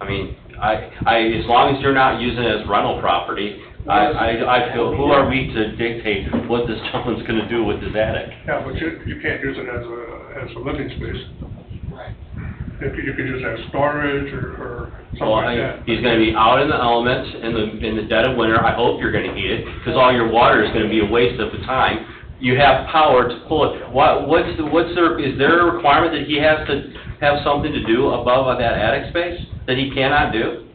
I mean, as long as you're not using it as rental property, I feel, who are we to dictate what this gentleman's gonna do with his attic? Yeah, but you can't use it as a living space. Right. You could use it as storage or something Well, like that. he's gonna be out in the elements in the dead of winter. I hope you're gonna heat it, because all your water is gonna be a waste of the time. You have power to pull it. Is there a requirement that he has to have something to do above that attic space? that he cannot do?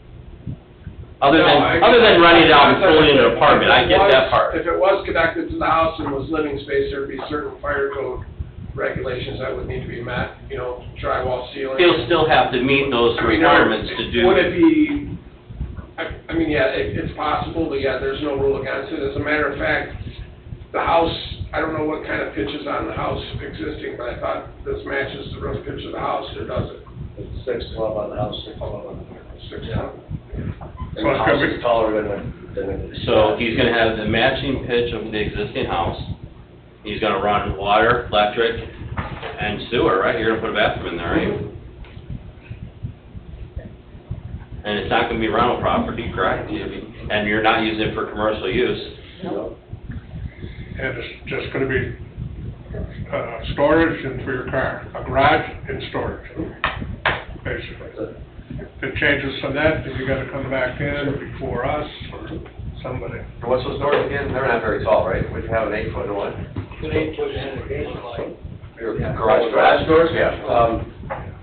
Other No, than renting it out and pulling in an apartment, I get that part. If it was connected to the house and was living space, there'd be certain fire code regulations that would need to be met, you know, drywall ceiling. He'll still have to meet those I mean, requirements to do. Would it be, I mean, yeah, it's possible, but yeah, there's no rule against it. As a matter of fact, the house, I don't know what kind of pitch is on the house existing, but I thought this matches the roof pitch of the house, or does it? It's 6'12" on the house, 6'12" on the house. 6'10". And the house is taller than the. So he's gonna have the matching pitch of the existing house. He's gonna run water, electric, and sewer, right? You're gonna put a bathroom in there, right? And it's not gonna be rental property, correct? And you're not using it for commercial use. And it's just gonna be, storage and for your car, a garage and storage, basically. If it changes from that, then you gotta come back in before us or somebody. What's those doors again? They're not very tall, right? Would you have an 8-foot and what? An 8-foot and a gate light. Your Yeah. garage doors? Yeah.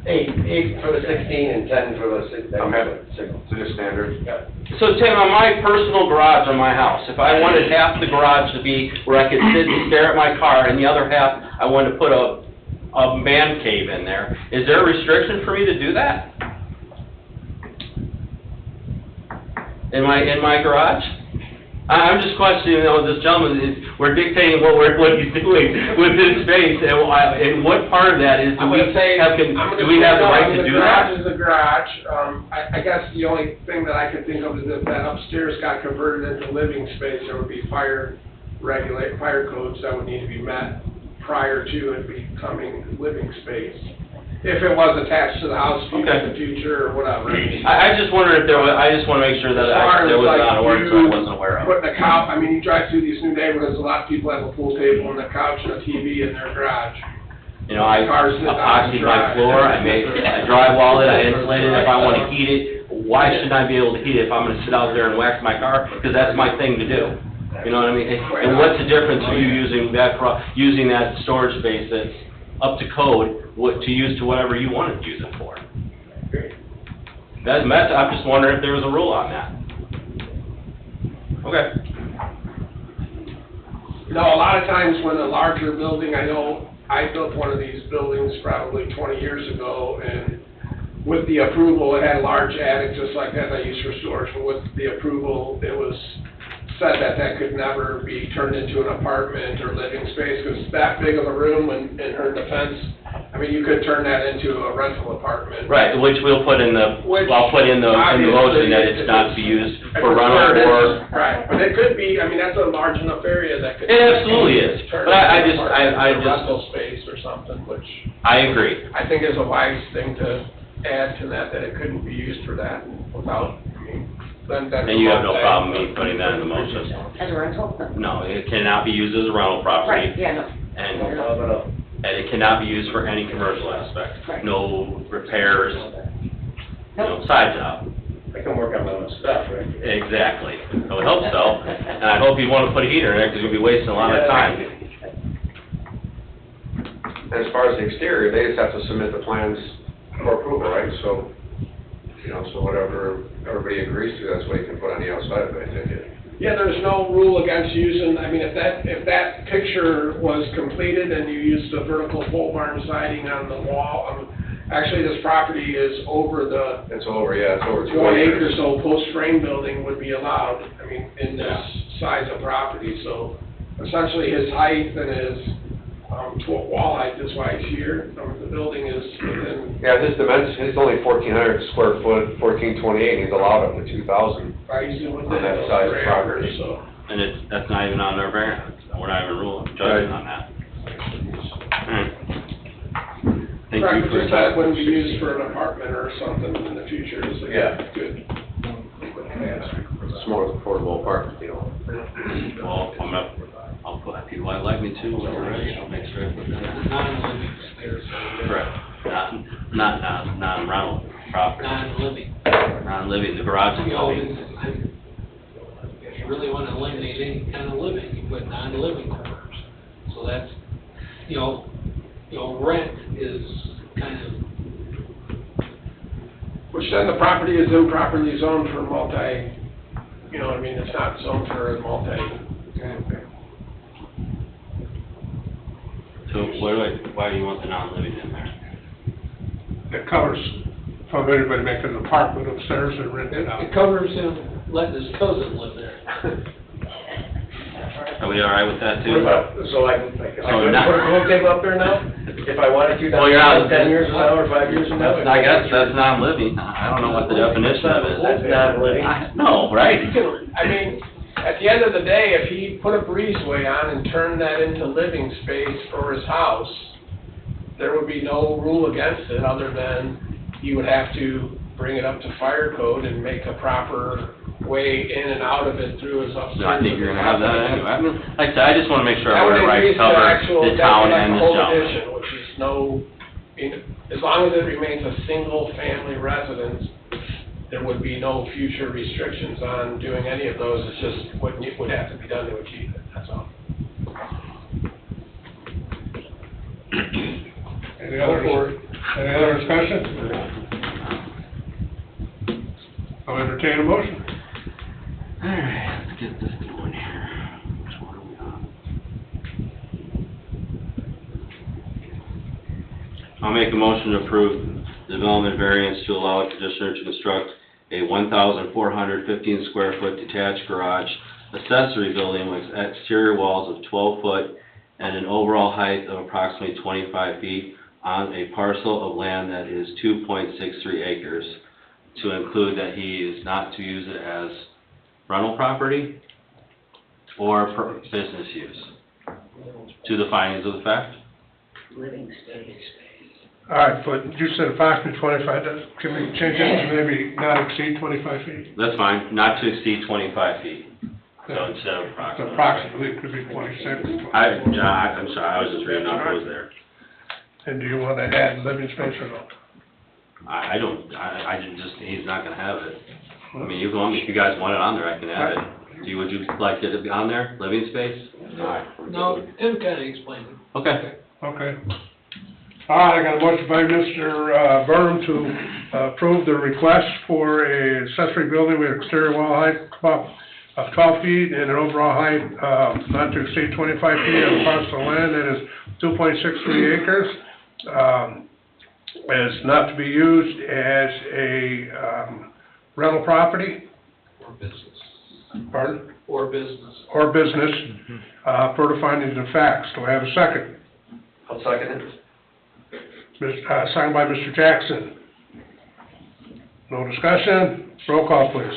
8 for the 16 and 10 for the 6. Okay, so just standard? Yeah. So Tim, on my personal garage on my house, if I wanted half the garage to be where I could sit and stare at my car, and the other half, I wanted to put a man cave in there, is there a restriction for me to do that? In my garage? I'm just questioning, this gentleman, we're dictating what he's doing with his space, and what part of that is, do we have the right to do that? The garage is a garage. I guess the only thing that I could think of is if that upstairs got converted into living space, there would be fire codes that would need to be met prior to it becoming living space. If it was attached to the house in the future or whatever. I just wondered if I just want to make sure that there was not a word so I wasn't aware of. Putting a couch, I mean, you drive through these new neighborhoods, a lot of people have a pool table and a couch and a TV in their garage. You know, I epoxied my floor, I drywall it, I insulated it. If I want to heat it, why shouldn't I be able to heat it if I'm going to sit out there and wax my car? Because that's my thing to do. You know what I mean? And what's the difference for you using that storage space that's up to code, to use to whatever you want to use it for? I'm just wondering if there was a rule on that. Okay. No, a lot of times when a larger building, I know I built one of these buildings probably 20 years ago, and with the approval, it had a large attic just like that I used for storage, but with the approval, it was said that that could never be turned into an apartment or living space, because it's that big of a room, and in her defense, I mean, you could turn that into a rental apartment. Right, which I'll put in the motion that it's not to be used for rental or. Right, but it could be, I mean, that's a large enough area that could. It absolutely is, but I just. Rental space or something, which. I agree. I think is a wise thing to add to that it couldn't be used for that without, I mean, then. And you have no problem me putting that in the motion? As a rental? No, it cannot be used as a rental property. Right, yeah, no. And it cannot be used for any commercial aspect. Right. No repairs, side job. I can work on my own stuff, right? Exactly. I would hope so. And I hope you want to put a heater in there, because you'll be wasting a lot of time. And as far as the exterior, they just have to submit the plans for approval, right? So, so whatever everybody agrees to, that's what you can put on the outside of it, I take it. Yeah, there's no rule against using, I mean, if that picture was completed and you used a vertical pole barn siding on the wall, actually, this property is over the. It's over 2 1 acres. acre, so post-frame building would be allowed, I mean, in this size of property, so essentially his height and his, wall height is why he's here, the building is within. Yeah, his dimension, it's only 1,400 square foot, 1,428, he's allowed up to 2,000 on that size of property. So. And that's not even on their variance. We're not even judging on that. Thank Right, you but for just that wouldn't be used for an apartment or something in the future, is a good. It's more of an affordable apartment, Well, I'll put, if you'd like me to, when you're ready, I'll make sure I put that in. Non-living stairs. Correct. Not non-rental property. Non-living. Non-living, the garage is living. If you really want to eliminate any kind of living, you put non-living quarters. So that's, rent is kind of Which then the property is improperly zoned for multi, you know what I mean, it's not zoned for multi. So why do you want the non-living in there? It covers from anybody making an apartment upstairs and renting it out. It covers him letting his cousin live there. Are we all right with that too? What about, so I can put a pool table up there now? If I wanted to, Well, you're out. 10 years from now or 5 years from now? I guess that's non-living. I don't know what the definition of it is. That's non-living? No, right? I mean, at the end of the day, if he put a breezeway on and turned that into living space for his house, there would be no rule against it other than he would have to bring it up to fire code and make a proper way in and out of it through his upstairs. No, I think you're gonna have that anyway. I mean, like I said, I just wanna make sure That our would rights increase the cover actual, the that'd town be like and the the whole gentleman. addition, which is no, as long as it remains a single-family residence, there would be no future restrictions on doing any of those. It's just what would have to be done to achieve it, that's all. Any other discussion? I'll entertain a motion. All right, let's get this going here. Which one are we on? I'll make a motion to approve development variance to allow the petitioner to construct a 1,415 square foot detached garage accessory building with exterior walls of 12 foot and an overall height of approximately 25 feet on a parcel of land that is 2.63 acres, to include that he is not to use it as rental property or business use, to the findings of the fact. Living space. All right, but you said approximately 25, can we change it to maybe not exceed 25 feet? That's fine, not to exceed 25 feet, so instead of approximately. Approximately, it could be 26. I'm sorry, I was just reading off what was there. And do you want to add living space or no? I don't, I didn't just, he's not gonna have it. I mean, if you guys want it on there, I can add it. Would you like it to be on there, living space? No, Tim kinda explained it. Okay. Okay. All right, I got a motion by Mr. Burnham to approve the request for a accessory building with exterior wall height of 12 feet and an overall height not to exceed 25 feet on a parcel of land that is 2.63 acres. Is not to be used as a rental property. Or business. Pardon? Or business. Or business, per the findings of facts. Do I have a second? I'll second it. Signed by Mr. Jackson. No discussion? Roll call, please.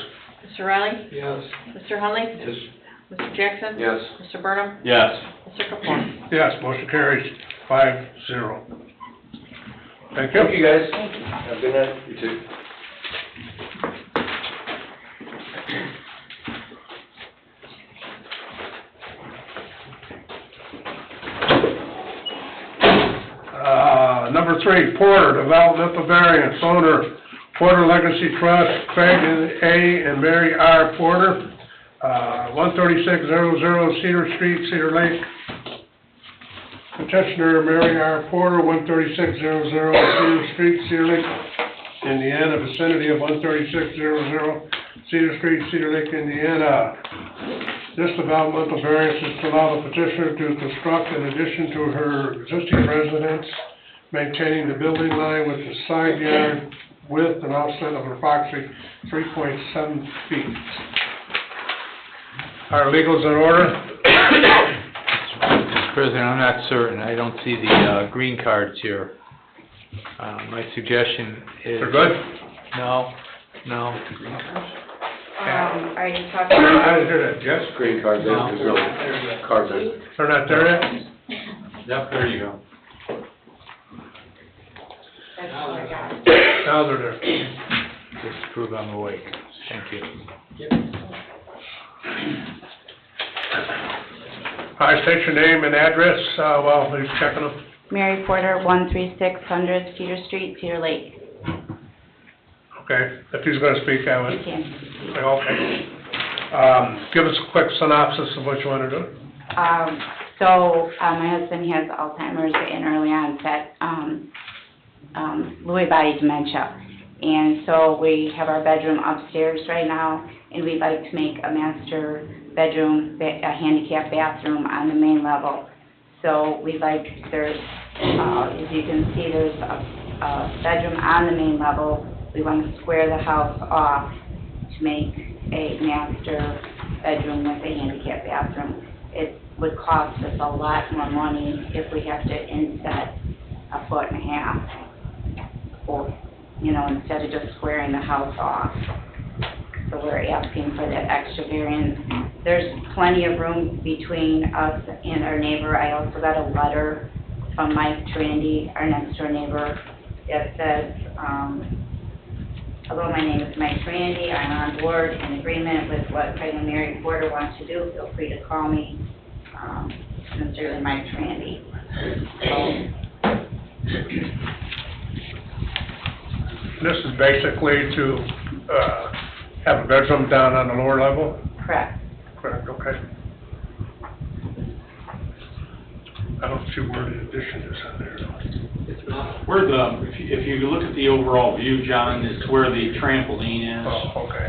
Mr. Riley? Yes. Mr. Hunley? Yes. Mr. Jackson? Yes. Mr. Burnham? Yes. Mr. Kaplan? Yes, motion carries 5-0. Thank you. Thank you, guys. Have a good night. You too. Number 3, Porter, developmental variance, owner, Porter Legacy Trust, Craig A. and Mary R. Porter, 13600 Cedar Street, Cedar Lake. Petitioner Mary R. Porter, 13600 Cedar Street, Cedar Lake, Indiana, vicinity of 13600 Cedar Street, Cedar Lake, Indiana. This developmental variance is to allow the petitioner to construct an addition to her existing residence, maintaining the building line with the side yard width and offset of approximately 3.7 feet. Our legals in order? Mr. President, I'm not certain. I don't see the green cards here. My suggestion is... They're good? No. Are you talking I didn't hear that. Yes? Green cards, No. there's no cards there. They're not there yet? Yep, there you go. That's all I got. Now they're there. Just to prove I'm awake. Thank you. Hi, state your name and address while he's checking them. Mary Porter, 13600 Cedar Street, Cedar Lake. Okay, if he's gonna speak, I would. You can. Okay. Give us a quick synopsis of what you wanna do. My husband has Alzheimer's and early onset Lewy body dementia. And so we have our bedroom upstairs right now, and we'd like to make a master bedroom, a handicap bathroom on the main level. So we'd like, there's, as you can see, there's a bedroom on the main level. We want to square the house off to make a master bedroom with a handicap bathroom. It would cost us a lot more money if we have to inset 1.5 feet, or, you know, instead of just squaring the house off. So we're asking for that extra variance. There's plenty of room between us and our neighbor. I also got a letter from Mike Trandy, our next door neighbor, that says, hello, my name is Mike Trandy. I'm on board in agreement with what Craig and Mary Porter wants to do. Feel free to call me. Sincerely, Mike Trandy. This is basically to, have a bedroom down on the lower level? Correct. Correct, okay. I don't see where the addition is on there. Where the, if you look at the overall view, John, it's where the trampoline is. Oh, okay.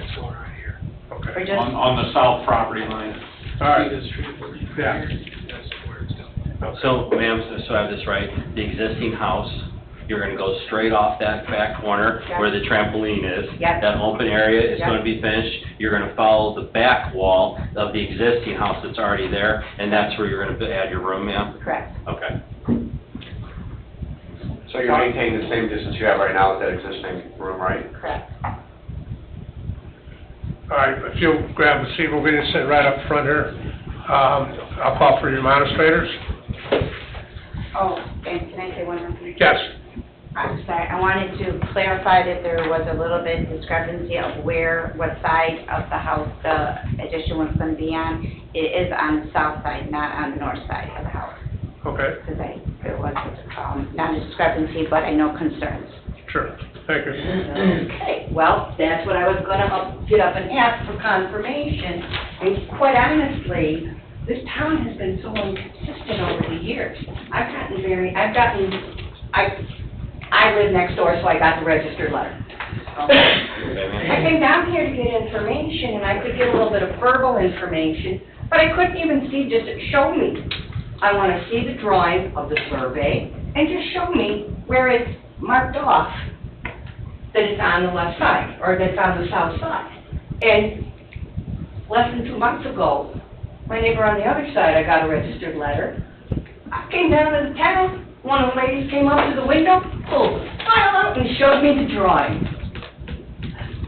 Okay. On the south property line. All right. Yeah. So, ma'am, so I have this right, the existing house, you're gonna go straight off that back corner Yep. where the trampoline is. Yep. That open area is Yep. gonna be finished. You're gonna follow the back wall of the existing house that's already there, and that's where you're gonna add your room, ma'am? Correct. Okay. So you're maintaining the same distance you have right now with that existing room, right? Correct. All right, if you'll grab a seat, we're going to sit right up front here. I'll call for your administrators. Oh, and can I say one more thing? Yes. I'm sorry, I wanted to clarify that there was a little bit discrepancy of what side of the house the addition was going to be on. It is on the south side, not on the north side of the house. Okay. Because there was, not a discrepancy, but I know concerns. Sure. Thank you. Okay, well, that's what I was gonna get up and ask for confirmation. And quite honestly, this town has been so inconsistent over the years. I live next door, so I got the registered letter. I came down here to get information, and I could get a little bit of verbal information, but I couldn't even see, just show me. I wanna see the drawing of the survey, and just show me where it's marked off that it's on the left side, or that it's on the south side. And less than 2 months ago, my neighbor on the other side, I got a registered letter. I came down to the town, one of the ladies came up to the window, pulled the file out and showed me the drawing.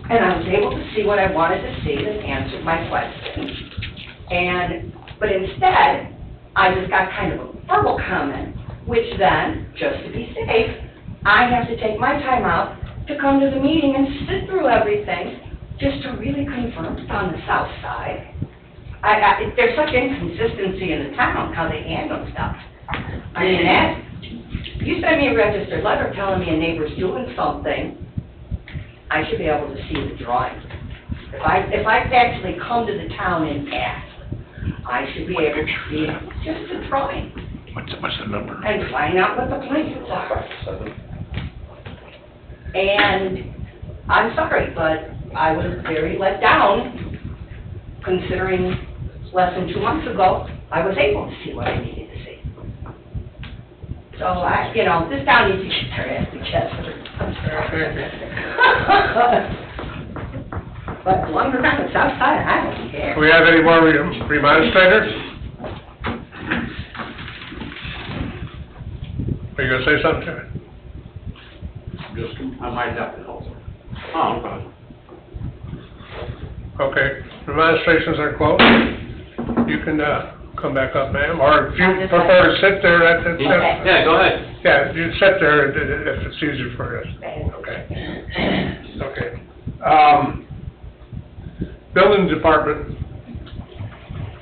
And I was able to see what I wanted to see that answered my question. But instead, I just got kind of a verbal comment, which then, just to be safe, I have to take my time out to come to the meeting and sit through everything, just to really confirm it's on the south side. There's such inconsistency in the town, how they handle stuff. I mean, you send me a registered letter telling me a neighbor's doing something, I should be able to see the drawing. If I actually come to the town and ask, I should be able to see just the drawing. What's the number? And find out what the plans are. And I'm sorry, but I was very let down, considering less than 2 months ago, I was able to see what I needed to see. So this town needs to get their ass together. I'm sorry. But as long as it's on the south side, I don't care. Do we have any more remonstrators? Are you going to say something to me? I might have to help. Oh, Okay, demonstrations are closed. You can, come back up, ma'am, or if you prefer to sit there, that's. Yeah, go ahead. Yeah, you sit there if it's easier for you. Okay. Okay. Building department.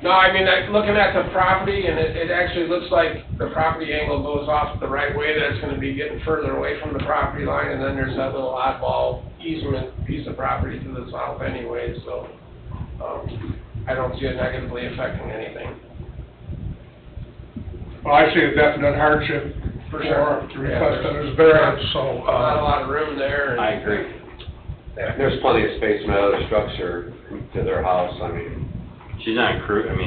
No, I mean, looking at the property, and it actually looks like the property angle goes off the right way, that it's gonna be getting further away from the property line, and then there's that little oddball easement piece of property to the south anyway, so, I don't see it negatively affecting anything. Well, I see a definite hardship For sure. the request of this variance, so. Not a lot of room there. I agree. There's plenty of space in my other structure to their house, I mean. She's not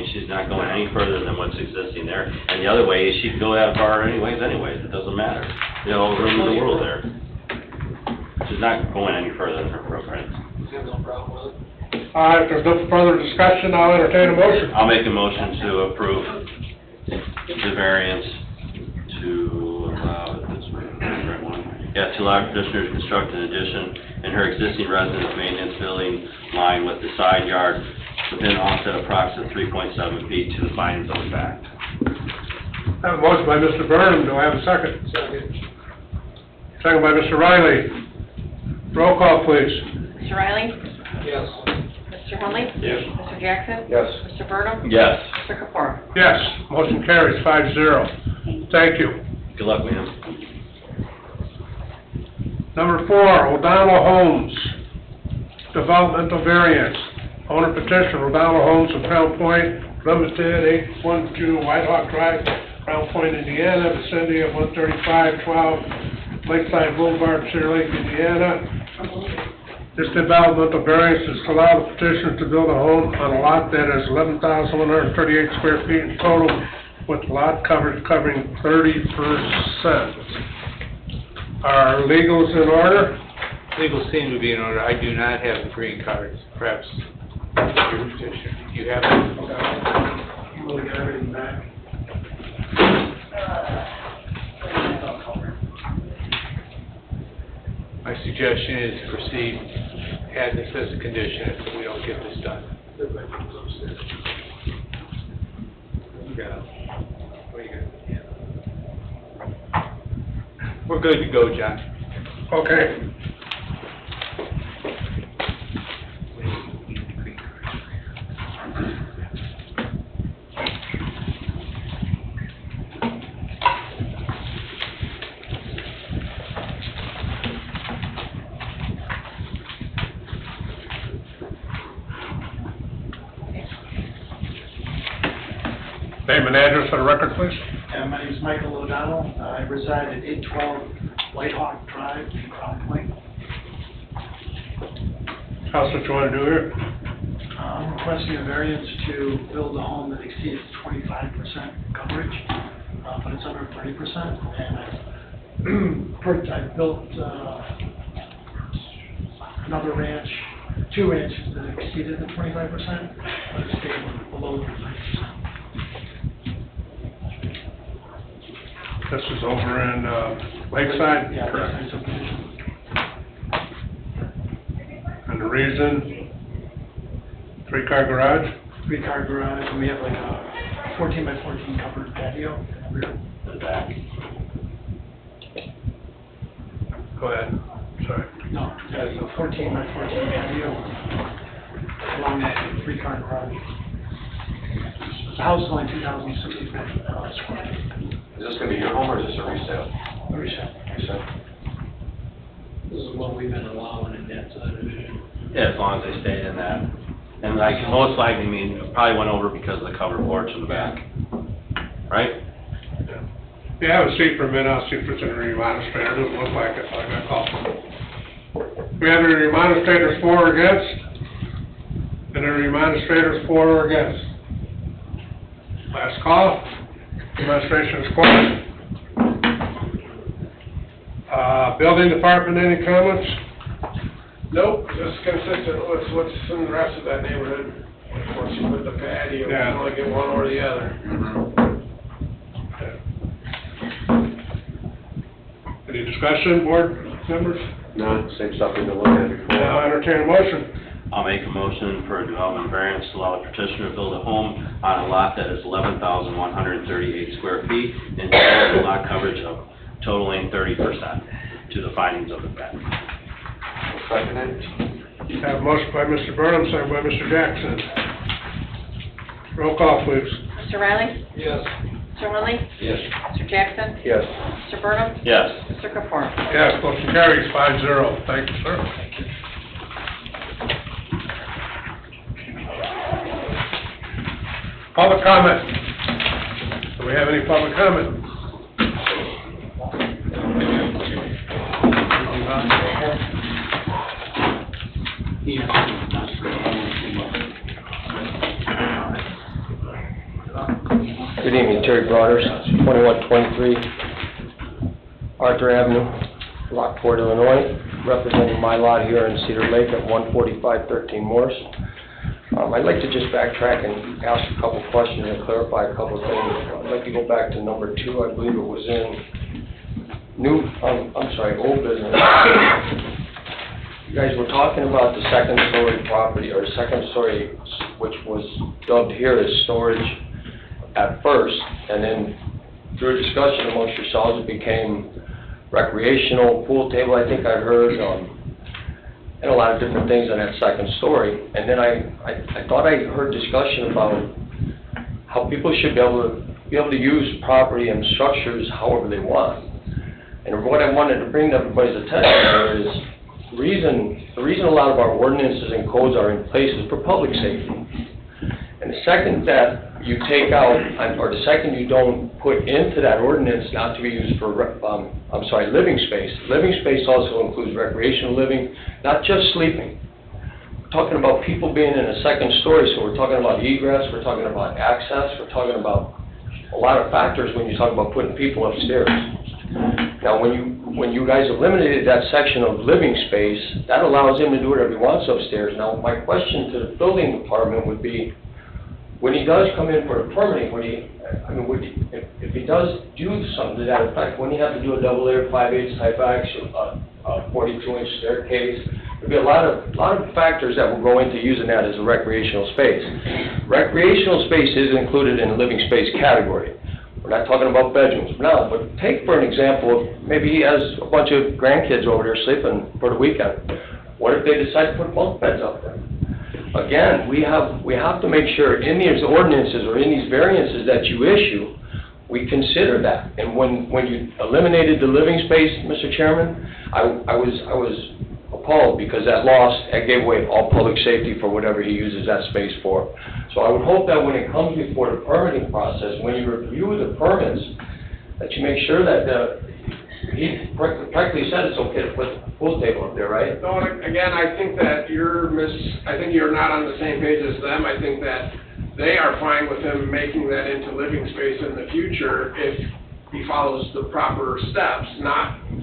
she's not going any further than what's existing there. And the other way is she can go that far anyways, it doesn't matter. There's all the room in the world there. She's not going any further than her footprint. Have no problem with it. All right, if there's no further discussion, I'll entertain a motion. I'll make a motion to approve the variance to allow, to allow petitioner to construct an addition in her existing residence maintenance building line with the side yard within an offset approximate 3.7 feet to the findings of the fact. I have a motion by Mr. Burnham, do I have a second? Second by Mr. Riley. Roll call, please. Mr. Riley? Yes. Mr. Hunley? Yes. Mr. Jackson? Yes. Mr. Burnham? Yes. Mr. Kapur? Yes, motion carries 5-0. Thank you. Good luck, ma'am. Number 4, O'Donnell Homes, developmental variance. Owner petition, O'Donnell Homes of Crown Point, Limited, 812 White Hawk Drive, Crown Point, Indiana, vicinity of 13512 Lakeside Boulevard, Cedar Lake, Indiana. This developmental variance is to allow the petitioner to build a home on a lot that is 11,138 square feet in total, with lot coverage covering 30%. Are legals in order? Legals seem to be in order. I do not have the green cards, perhaps your petition. You have it? We'll get everything back. My suggestion is to proceed, add this as a condition if we don't get this done. Yeah. What do you got? We're good to go, John. Okay. Name and address for the record, please. My name is Michael O'Donnell. I reside at 812 White Hawk Drive in Crown Point. How's what you want to do here? I'm requesting a variance to build a home that exceeds 25% coverage, but it's under 30%. And I've built another ranch, 2 ranches that exceeded the 25%, but it stayed below the 30%. This is over in Lakeside? Yeah, Correct. Lakeside subdivision. And the reason? 3-car garage? 3-car garage, and we have like a 14 by 14 covered patio in the back. Go ahead, sorry. No, it's a 14 by 14 patio along that 3-car garage. The house is only 2,064 square feet. Is this gonna be your home or is this a resale? Resale. This is what we've been allowing in that subdivision. Yeah, as long as they stay in that. And like, most likely, it probably went over because of the covered porch in the back. Right? Yeah, have a seat for a minute, I'll see if it's in the remonstrator, doesn't look like it, like I called. We have any remonstrators for or against? And any remonstrators for or against? Last call, demonstration is closed. Building department, any comments? Nope, just consistent with what's in the rest of that neighborhood. Once you put the patio, you Yeah. can only get one or the other. Any discussion, board members? No, same stuff we've been looking at before. Now entertain a motion. I'll make a motion for a development variance to allow a petitioner to build a home on a lot that is 11,138 square feet and total lot coverage of totaling 30% to the findings of the fact. Second it. Have a motion by Mr. Burnham, second by Mr. Jackson. Roll call, please. Mr. Riley? Yes. Mr. Hunley? Yes. Mr. Jackson? Yes. Mr. Burnham? Yes. Mr. Kapur? Yes, motion carries 5-0. Thank you, sir. Public comment. Do we have any public comment? Good evening, Terry Broaders, 2123 Arthur Avenue, Lockport, Illinois, representing my lot here in Cedar Lake at 14513 Morse. I'd like to just backtrack and ask a couple questions and clarify a couple things. I'd like to go back to number 2, I believe it was in old business. You guys were talking about the second-story property, or second story, which was dubbed here as storage at first, and then through a discussion amongst yourselves, it became recreational, pool table, I think I heard, and a lot of different things on that second story. And then I thought I heard discussion about how people should be able to use property and structures however they want. And what I wanted to bring to everybody's attention there is the reason a lot of our ordinances and codes are in place is for public safety. And the second that you take out, or the second you don't put into that ordinance not to be used for, living space. Living space also includes recreational living, not just sleeping. We're talking about people being in a second story, so we're talking about egress, we're talking about access, we're talking about a lot of factors when you talk about putting people upstairs. Now, when you guys eliminated that section of living space, that allows him to do whatever he wants upstairs. Now, my question to the building department would be, when he does come in for a permitting, if he does do something to that effect, wouldn't he have to do a double layer 5/8 type X, a 42-inch staircase? There'd be a lot of factors that will go into using that as a recreational space. Recreational space is included in the living space category. We're not talking about bedrooms now, but take for an example, maybe he has a bunch of grandkids over there sleeping for the weekend. What if they decide to put bunk beds up there? Again, we have to make sure in these ordinances or in these variances that you issue, we consider that. And when you eliminated the living space, Mr. Chairman, I was appalled because that gave away all public safety for whatever he uses that space for. So I would hope that when it comes before the permitting process, when you review the permits, that you make sure that he practically said it's okay to put a pool table up there, right? No, again, I think that you're not on the same page as them. I think that they are fine with him making that into living space in the future if he follows the proper steps.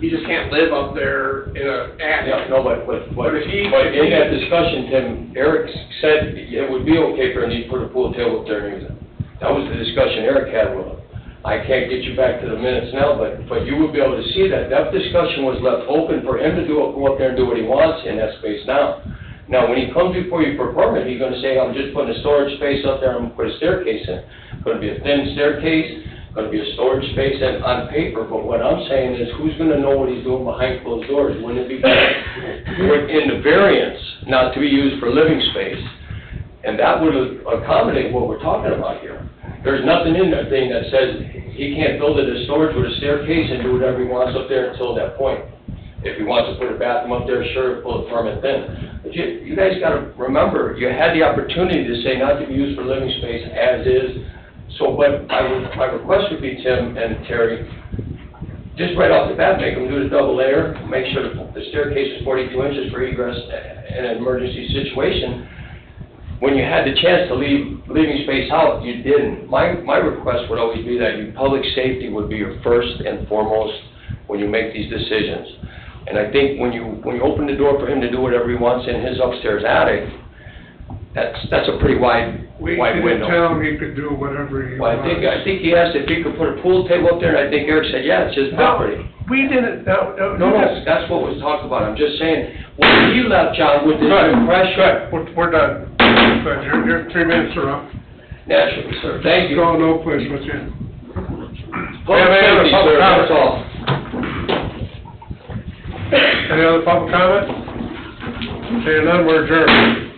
He just can't live up there in an attic. Yeah, no, but in that discussion, Tim, Eric said it would be okay for him to put a pool table up there and use it. That was the discussion Eric had with him. I can't get you back to the minutes now, but you would be able to see that discussion was left open for him to go up there and do what he wants in that space now. Now, when he comes before you for a permit, he's going to say, I'm just putting a storage space up there, I'm going to put a staircase in. It's going to be a thin staircase, going to be a storage space on paper, but what I'm saying is, who's going to know what he's doing behind closed doors? Wouldn't it be better in the variance not to be used for living space? And that would accommodate what we're talking about here. There's nothing in that thing that says he can't build it as storage with a staircase and do whatever he wants up there until that point. If he wants to put a bathroom up there, sure, pull a permit then. But you guys got to remember, you had the opportunity to say not to be used for living space as is. So, but my request would be, Tim and Terry, just right off the bat, make them do the double layer, make sure the staircase is 42 inches for egress in an emergency situation. When you had the chance to leave living space out, you didn't. My request would always be that public safety would be your first and foremost when you make these decisions. And I think when you open the door for him to do whatever he wants in his upstairs attic, that's a pretty wide window. We didn't tell him he could do whatever he wants. I think he asked if he could put a pool table up there, and I think Eric said, yeah, it's his property. We didn't, no, that's what was talked about. I'm just saying, when he left, John, with this impression. Good, we're done. Good, your 3 minutes are up. Naturally, sir. Thank you. Go no place with you. Public safety, sir, that's all. Any other public comment? Seeing none, we're adjourned.